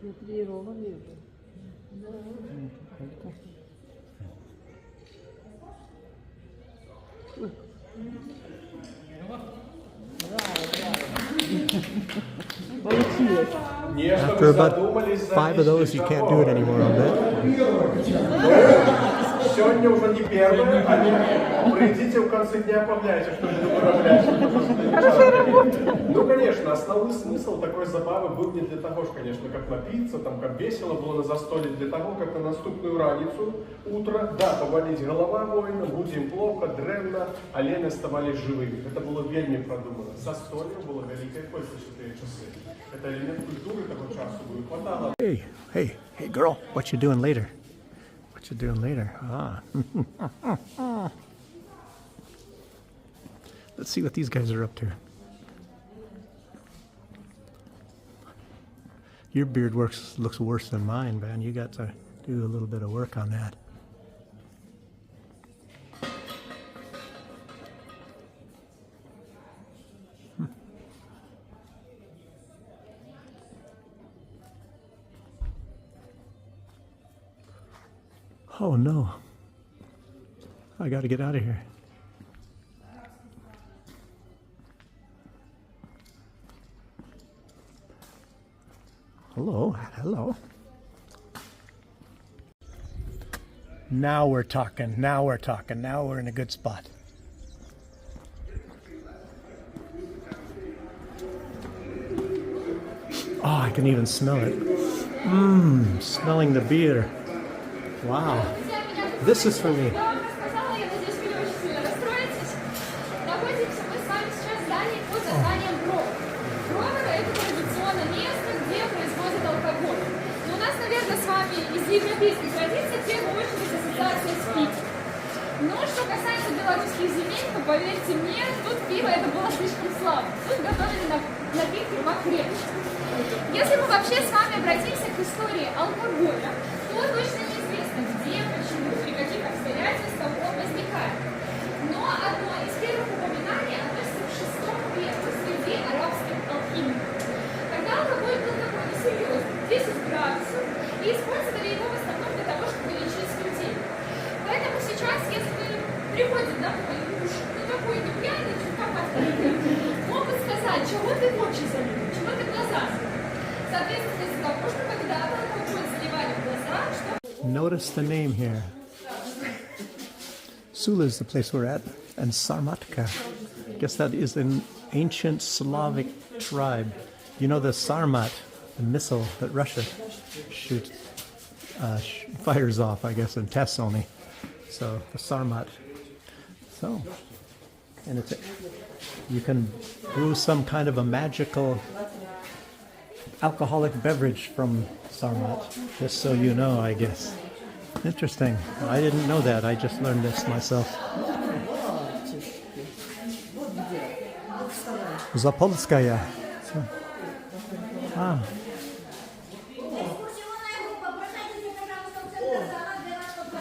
Натрированные. After about 5 of those, you can't do it anymore, I bet. Все сегодня уже не первое, а придите в конце дня, поглядите, что это выражает. Ну, конечно, основной смысл такой забавы был не для того, что, конечно, как напиться, там, как весело было на застолье, для того, как на наступную раницу, утро, да, повалить голова воина, будем плохо, древно, олени оставались живыми. Это было вельми продумано. Застолье было великой пользой в эти часы. Это элемент культуры того часу было хватало. Hey, girl, what you doing later? What you doing later? Ah. Let's see what these guys are up to. Your beard looks worse than mine, man. You got to do a little bit of work on that. Oh no. I got to get out of here. Hello. Now we're talking. Now we're in a good spot. Oh, I can even smell it. Smelling the beer. Wow. This is for me. С вами из европейских традиций в первую очередь ассоциация с питьем. Но что касается белорусских земель, то поверьте мне, тут пиво это было слишком слабо. Тут готовили напитки покрепче. Если мы вообще с вами обратимся к истории алкоголя, то точно неизвестно, где, почему, при каких обстоятельствах он возникает. Но одно из первых упоминаний относится к VI веку среди арабских алхимиков. Когда алкоголь был такой несерьезный, 10 градусов, и использовали его в основном для того, чтобы лечить людей. Поэтому сейчас, если приходит домой муж, такой не пьяный, чутка подпитый, могут сказать, чего ты в очи залил, чего ты глаза залил. Соответственно, из-за того, что когда-то алкоголь заливали в глаза, что... Notice the name here. Sula is the place we're at, and Sarmatka. I guess that is an ancient Slavic tribe. You know the Sarmat, the missile that Russia shoots, fires off, I guess, in tests only. So the Sarmat. So, and you can brew some kind of a magical alcoholic beverage from Sarmat, just so you know, I guess. Interesting. I didn't know that. I just learned this myself. Zapolskaya. Ah.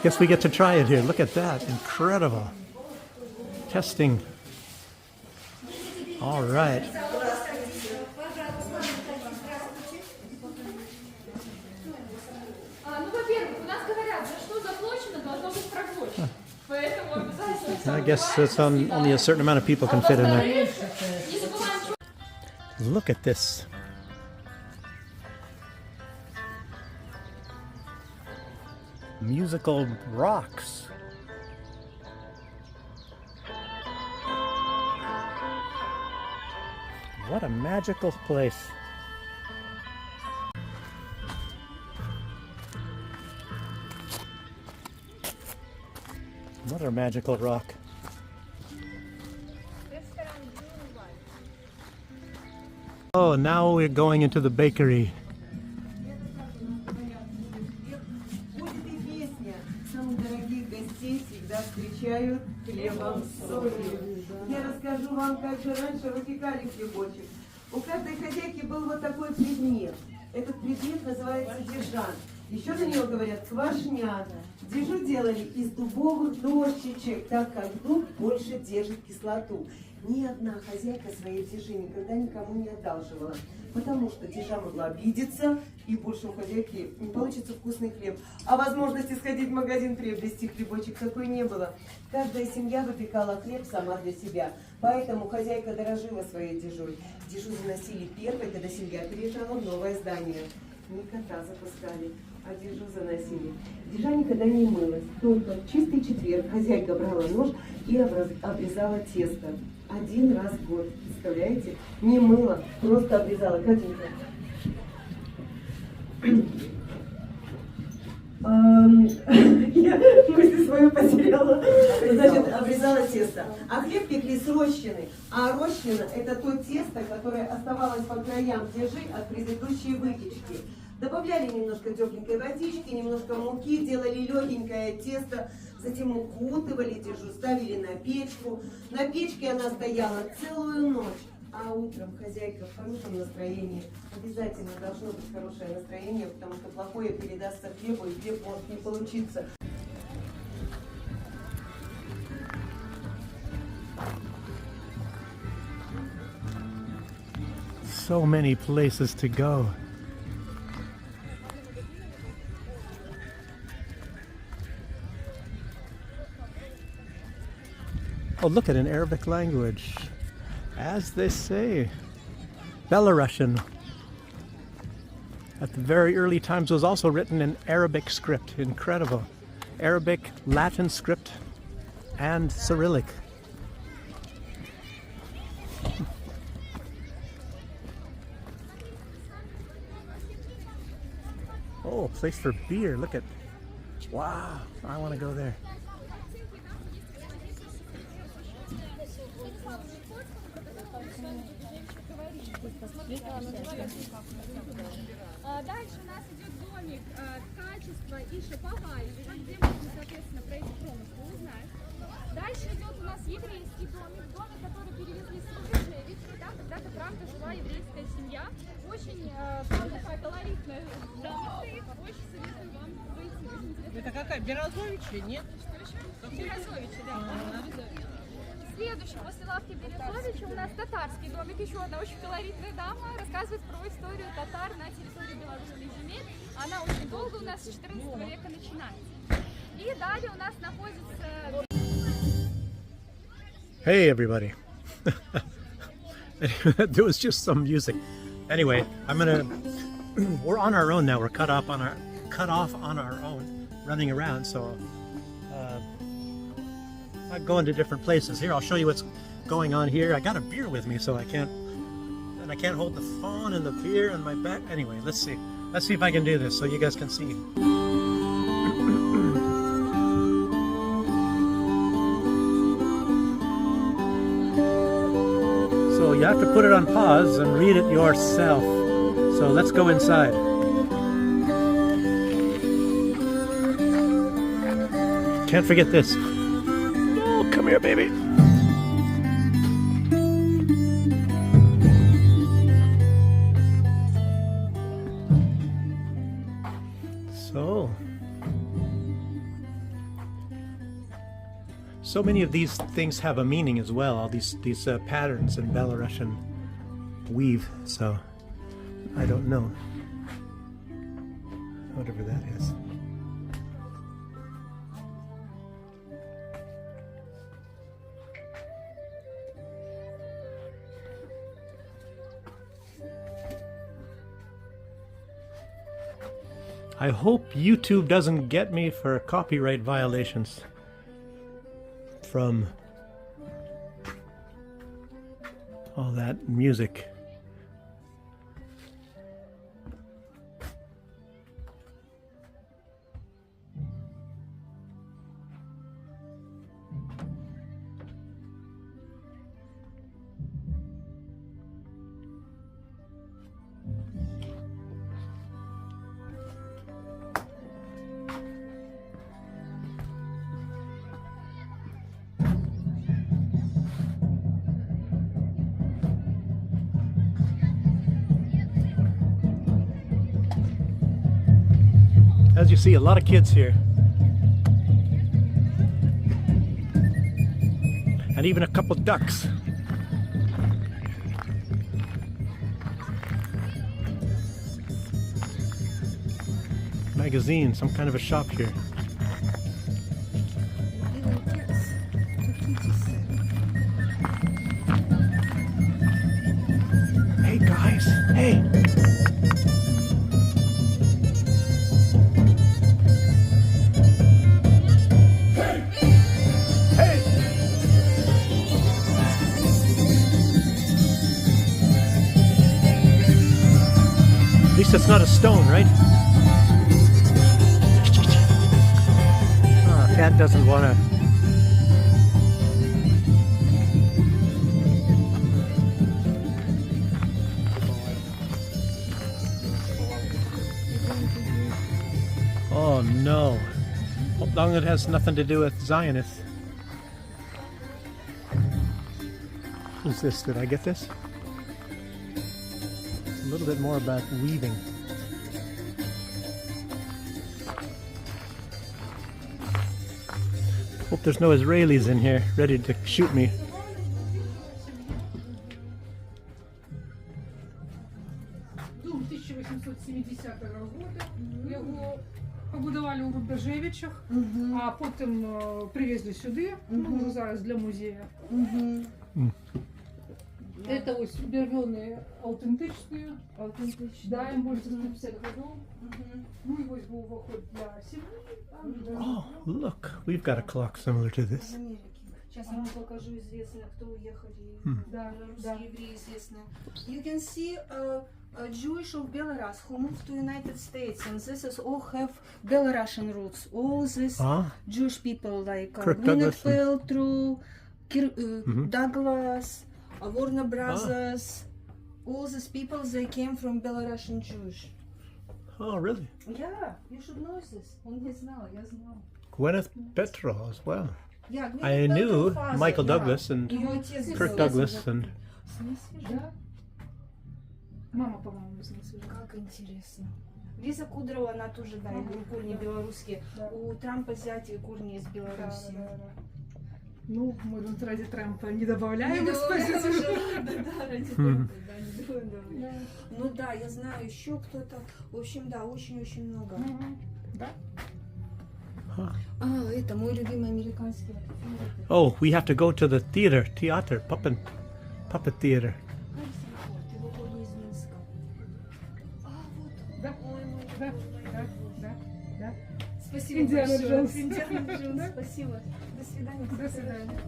Guess we get to try it here. Look at that. Incredible. Testing. All right. I guess it's only a certain amount of people can fit in there. Look at this. Musical rocks. What a magical place. What a magical rock. Oh, now we're going into the bakery. Встречают хлебом с солью. Я расскажу вам, как же раньше выпекали хлебочек. У каждой хозяйки был вот такой предмет. Этот предмет называется дежан. Еще на него говорят квашня. Дежу делали из дубовых дощечек, так как дуб больше держит кислоту. Ни одна хозяйка своей дежи никогда никому не одалживала, потому что дежа могла обидеться, и больше у хозяйки не получится вкусный хлеб. А возможности сходить в магазин приобрести хлебочек такой не было. Каждая семья выпекала хлеб сама для себя, поэтому хозяйка дорожила своей дежой. Дежу заносили первой, когда семья переезжала в новое здание. Никогда запускали. а Дежу заносили. Дежа никогда не мылась. Только в чистый четверг хозяйка брала нож и обрезала тесто. 1 раз в год. Представляете? Не мыла, просто обрезала. Катенька. Я мысль свою потеряла. Значит, обрезала тесто. А хлеб пекли с рощины. А рощина — это то тесто, которое оставалось по краям Дежи от предыдущей выпечки. Добавляли немножко тепленькой водички, немножко муки, делали легенькое тесто, затем укутывали Дежу, ставили на печку. На печке она стояла целую ночь. А утром хозяйка в хорошем настроении. Обязательно должно быть хорошее настроение, потому что плохое передастся хлебу, и хлеб может не получиться. So many places to go. Oh, look at an Arabic language. As they say, Belarusian at the very early times was also written in Arabic script. Incredible. Arabic, Latin script, and Cyrillic. Oh, a place for beer. Look at, wow, I want to go there. Дальше у нас идет домик качества и шиповального, где можно, соответственно, пройти промысел, узнать. Дальше идет у нас еврейский домик, который перевезли с Рубежевича. Там когда-то, правда, жила еврейская семья. Очень такая колоритная дама стоит. Очень советую вам выйти. Это какая? Березовича, нет? Что еще? Березовича, да. Следующий после лавки Березовича у нас татарский домик. Еще одна очень колоритная дама рассказывает про историю татар на территории белорусских земель. Она очень долго у нас с 14 века начинается. И далее у нас находится... Hey everybody. There was just some music. Anyway, we're on our own now. We're cut off on our own, running around. So I'm going to different places. Here, I'll show you what's going on here. I got a beer with me, so I can't hold the phone and the beer on my back. Anyway, let's see if I can do this so you guys can see. So you have to put it on pause and read it yourself. So let's go inside. Can't forget this. Oh, come here, baby. So many of these things have a meaning as well. All these patterns in Belarusian weave. So I don't know. Whatever that is. I hope YouTube doesn't get me for copyright violations from all that music. As you see, a lot of kids here. And even a couple ducks. Magazine, some kind of a shop here. Hey guys, hey! not a stone, right? Oh, cat doesn't want to. Oh no. As long as it has nothing to do with Zionists. Who's this? Did I get this? It's a little bit more about weaving. Hope there's no Israelis in here ready to shoot me. Дом 1870 года. Його побудували у Рубежевичах, а потім привезли сюди, ну, зараз для музея. Это вот бервёные аутентичные. Да, им больше 150 годов. Ну и вот был выход для семьи. Oh, look, we've got a clock similar to this. Сейчас я вам покажу известные, кто уехали. Да, Русские евреи известные. You can see a Jewish of Belarus who moved to United States, and this is all have Belarusian roots. All these Jewish people like Gwyneth Paltrow, Douglas, Warner Brothers. All these people, they came from Belarusian Jewish. Oh, really? Yeah, you should know this. Он не знал, я знал. Gwyneth Paltrow as well. Yeah, I knew Michael Douglas and Kirk Douglas and... Мама, по-моему, без Как интересно. Лиза Кудрова, она тоже, да, корни белорусские. У Трампа зятя корни из Беларуси. Ну, мы тут ради Трампа не добавляем экспозицию. Да, ради Трампа, да, не добавляем. Ну да, я знаю еще кто-то. В общем, да, очень-очень много. Да. А, это мой любимый американский. Oh, we have to go to the theater, puppet theater. Его корни из Минска. Да, да. Спасибо Индиана большое. Джонс. Индиана Джонс, спасибо. До свидания. До свидания.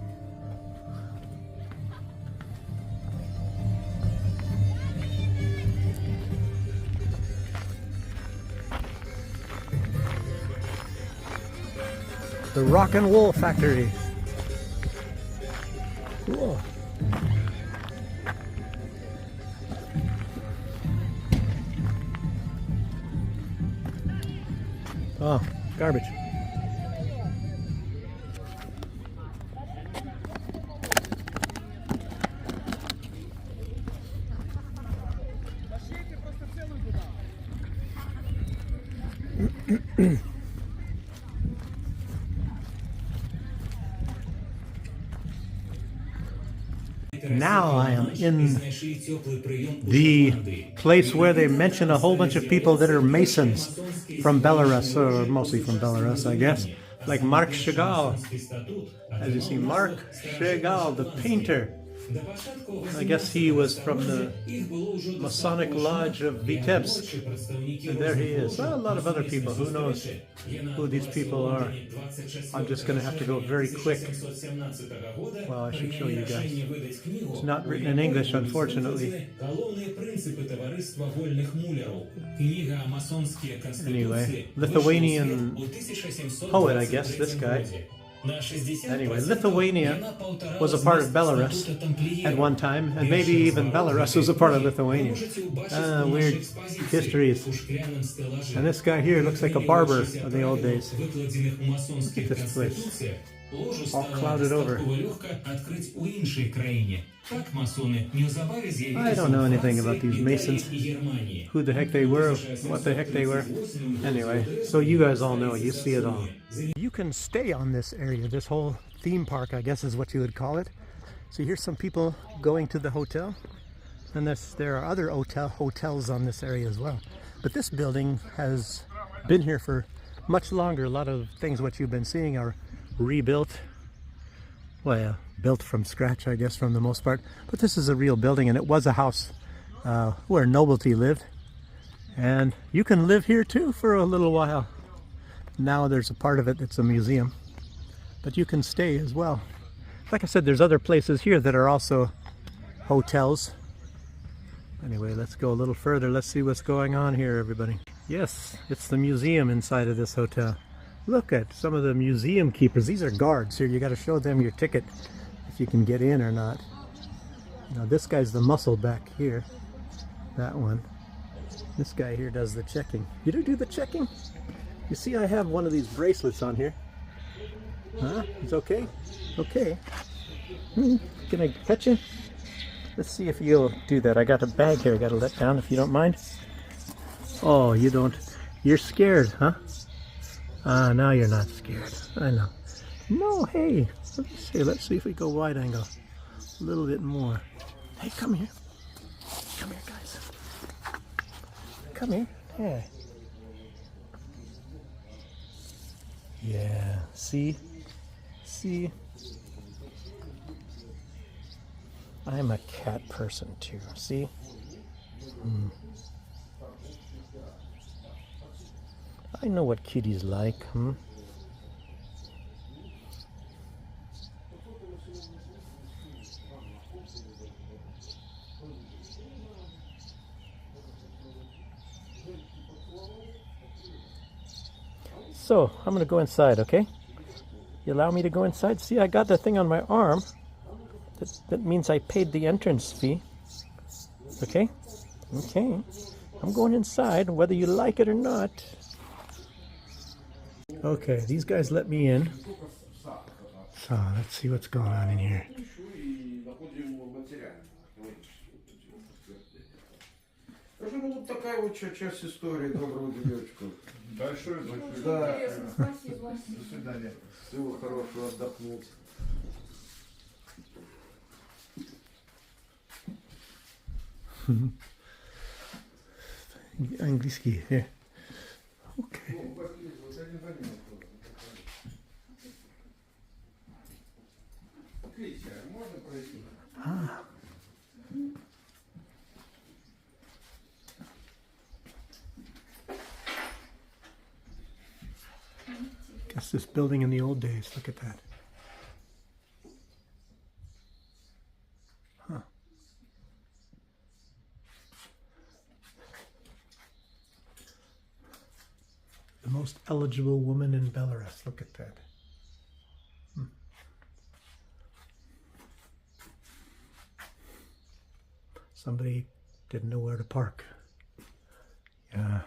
The Rock and Wool Factory. Cool. Oh, garbage. Now I am in the place where they mention a whole bunch of people that are Masons from Belarus, or mostly from Belarus, I guess. Like Marc Chagall. As you see, Marc Chagall, the painter. I guess he was from the Masonic Lodge of Vitebsk. And there he is. Well, a lot of other people. Who knows who these people are? I'm just going to have to go very quick. Well, I should show you guys. It's not written in English, unfortunately. Anyway, Lithuanian poet, I guess, this guy. Anyway, Lithuania was a part of Belarus at one time, and maybe even Belarus was a part of Lithuania. Weird histories. And this guy here looks like a barber of the old days. Look at this place. All clouded over. I don't know anything about these Masons. Who the heck they were, what the heck they were. Anyway, so you guys all know, you see it all. You can stay on this area, this whole theme park, I guess is what you would call it. So here's some people going to the hotel. And there are other hotels on this area as well. But this building has been here for much longer. A lot of things what you've been seeing are rebuilt. Well, built from scratch, I guess, from the most part. But this is a real building, and it was a house where nobility lived. And you can live here too for a little while. Now there's a part of it that's a museum. But you can stay as well. Like I said, there's other places here that are also hotels. Anyway, let's go a little further. Let's see what's going on here, everybody. Yes, it's the museum inside of this hotel. Look at some of the museum keepers. These are guards here. You got to show them your ticket if you can get in or not. Now this guy's the muscle back here. That one. This guy here does the checking. You do the checking? You see I have one of these bracelets on here. Huh? It's okay? Okay. Can I pet you? Let's see if you'll do that. I got a bag here I got to let down if you don't mind. Oh, you don't. You're scared, huh? Ah, now you're not scared. I know. No, hey. Let's see if we go wide angle. A little bit more. Hey, come here. Come here, guys. Come here. Hey. Yeah. See? See? I'm a cat person too. See? I know what kitties like, So, I'm gonna go inside, okay? You allow me to go inside? See, I got the thing on my arm. That means I paid the entrance fee. Okay? Okay. I'm going inside, whether you like it or not. Okay, these guys let me in. So, let's see what's going on in here. Ну, вот такая вот часть истории доброго денечка. Большое. Да. Спасибо. До свидания. Всего хорошего, отдохнуть. Английский, yeah. Okay. Ah. Guess this building in the old days, look at that. Huh. The most eligible woman in Belarus, look at that. Somebody didn't know where to park. Yeah.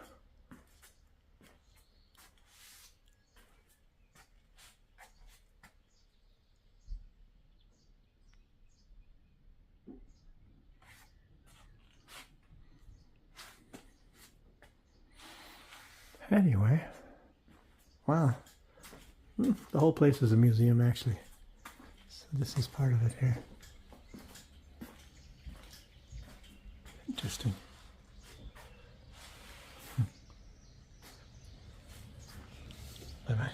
Anyway, wow. The whole place is a museum, actually. So this is part of it here. Interesting. Bye-bye.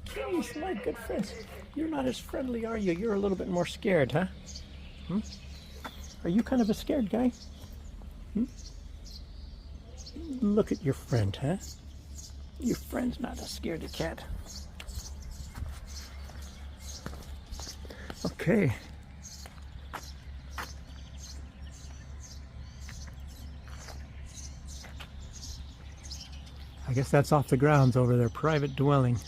Jeez, my good friends. You're not as friendly, are you? You're a little bit more scared, huh? Are you kind of a scared guy? Look at your friend, huh? Your friend's not a scaredy cat. Okay. I guess that's off the grounds over their private dwelling.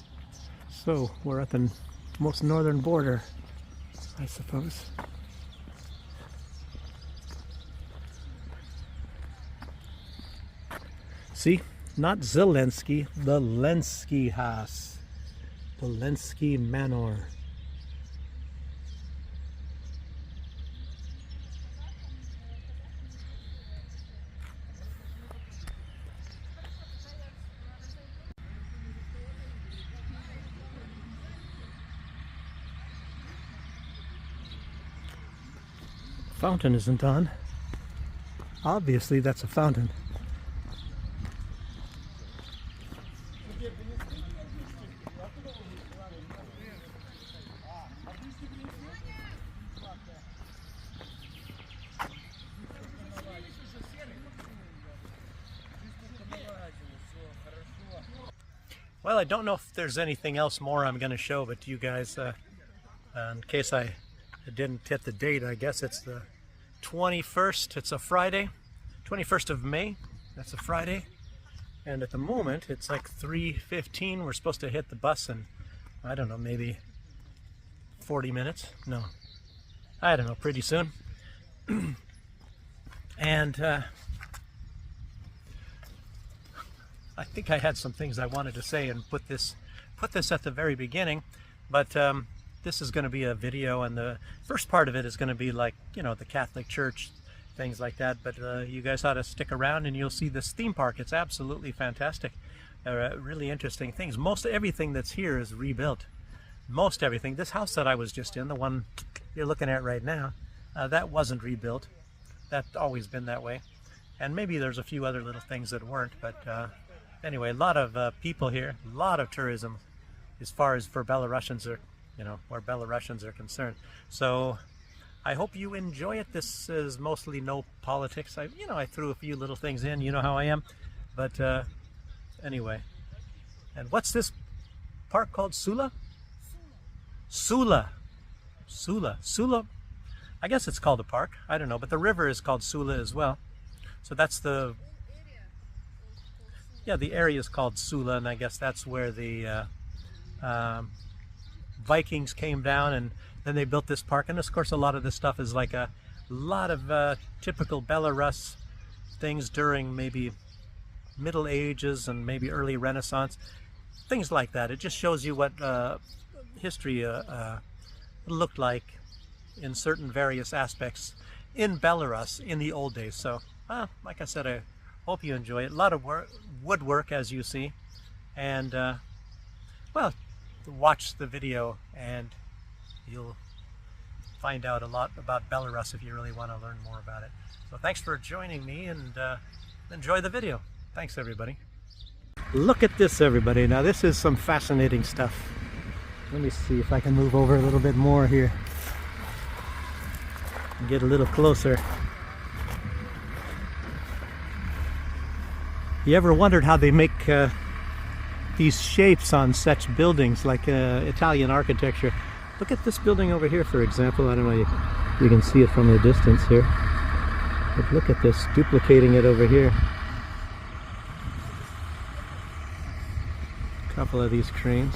So we're at the most northern border, I suppose. See, not Zelensky, the Lenski House, the Lenski Manor. Fountain isn't on. Obviously, that's a fountain. Well, I don't know if there's anything else more I'm going to show, but you guys, in case I didn't hit the date, I guess it's the 21st. It's a Friday, 21st of May. That's a Friday. And at the moment, it's like 3:15. We're supposed to hit the bus in, I don't know, maybe 40 minutes. No, I don't know, pretty soon. And I think I had some things I wanted to say and put this at the very beginning, but this is going to be a video, and the first part of it is going to be like, you know, the Catholic Church, things like that. But you guys ought to stick around and you'll see this theme park. It's absolutely fantastic. Really interesting things. Most everything that's here is rebuilt. Most everything. This house that I was just in, the one you're looking at right now, that wasn't rebuilt. That's always been that way. And maybe there's a few other little things that weren't, but anyway, a lot of people here, a lot of tourism as far as for Belarusians are, you know, where Belarusians are concerned. So I hope you enjoy it. This is mostly no politics. I threw a few little things in, you know how I am. But anyway. And what's this park called? Sula? Sula. Sula. Sula. I guess it's called a park. I don't know. But the river is called Sula as well. So that's the... Yeah, the area is called Sula, and I guess that's where the Vikings came down, and then they built this park. And of course, a lot of this stuff is like a lot of typical Belarus things during maybe Middle Ages and maybe early Renaissance, things like that. It just shows you what history looked like in certain various aspects in Belarus in the old days. So, like I said, I hope you enjoy it. A lot of woodwork, as you see, and well, watch the video and you'll find out a lot about Belarus if you really want to learn more about it. So thanks for joining me, and enjoy the video. Thanks, everybody. Look at this, everybody. Now this is some fascinating stuff. Let me see if I can move over a little bit more here and get a little closer. You ever wondered how they make these shapes on such buildings like Italian architecture? Look at this building over here, for example. I don't know, you can see it from a distance here. But look at this, duplicating it over here. A couple of these cranes.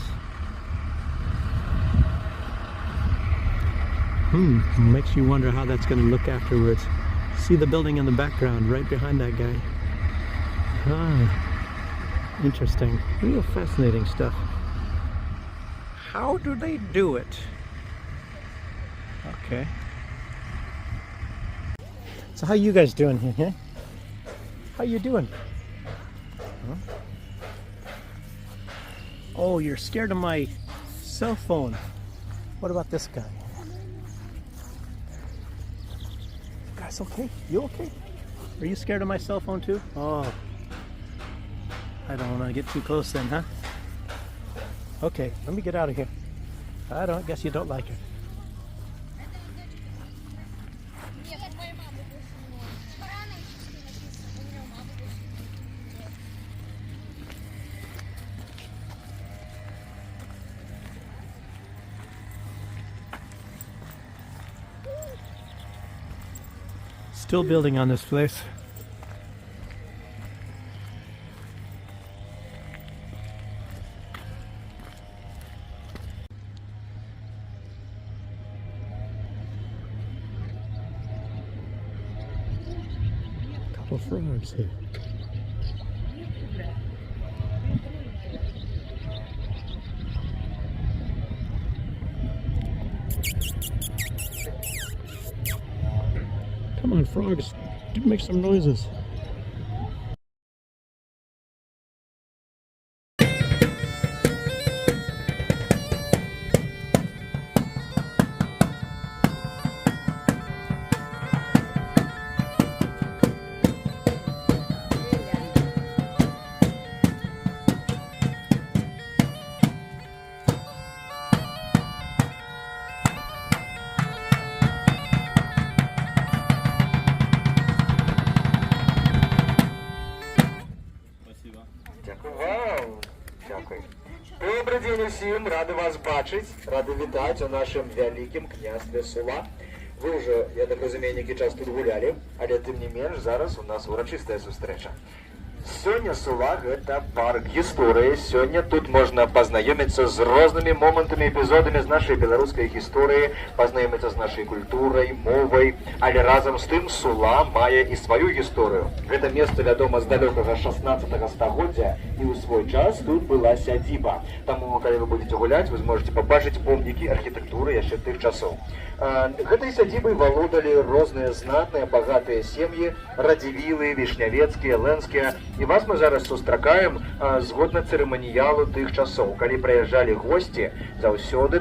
Makes you wonder how that's going to look afterwards. See the building in the background right behind that guy. Interesting. Real fascinating stuff. How do they do it? Okay. So how you guys doing here, huh? How you doing? Huh? Oh, you're scared of my cell phone. What about this guy? Guys, okay? You okay? Are you scared of my cell phone too? Oh. I don't want to get too close then, huh? Okay, let me get out of here. I guess you don't like it. Still building on this place. Couple frogs here. Come on, frogs, make some noises. Добрий день усім, ради вас бачити, ради вітати у нашому великому княстві Сула. Вы уже, я так разумею, некий час тут гулялі, але тым не менш зараз у нас урачыстая сустрэча. Сёння Сула гэта парк гісторыі. Сёння тут можна пазнаёміцца з рознымі момантамі, эпізодамі з нашай беларускай гісторыі, пазнаёміцца з нашай культурай, мовай, але разам з тым Сула мае і сваю гісторыю. Гэта месца вядома з далёкага 16 стагоддзя, і ў свой час тут была сядзіба. Таму, калі вы будзеце гуляць, вы зможаце пабачыць помнікі архітэктуры яшчэ тых часоў. Гэтай сядзібай валодалі розныя знатныя, багатыя сем'і, радзівілы, вішнявецкія, лэнскія. І вас мы зараз сустракаем згодна цырыманіялу тых часоў. Калі прыязджалі госці, заўсёды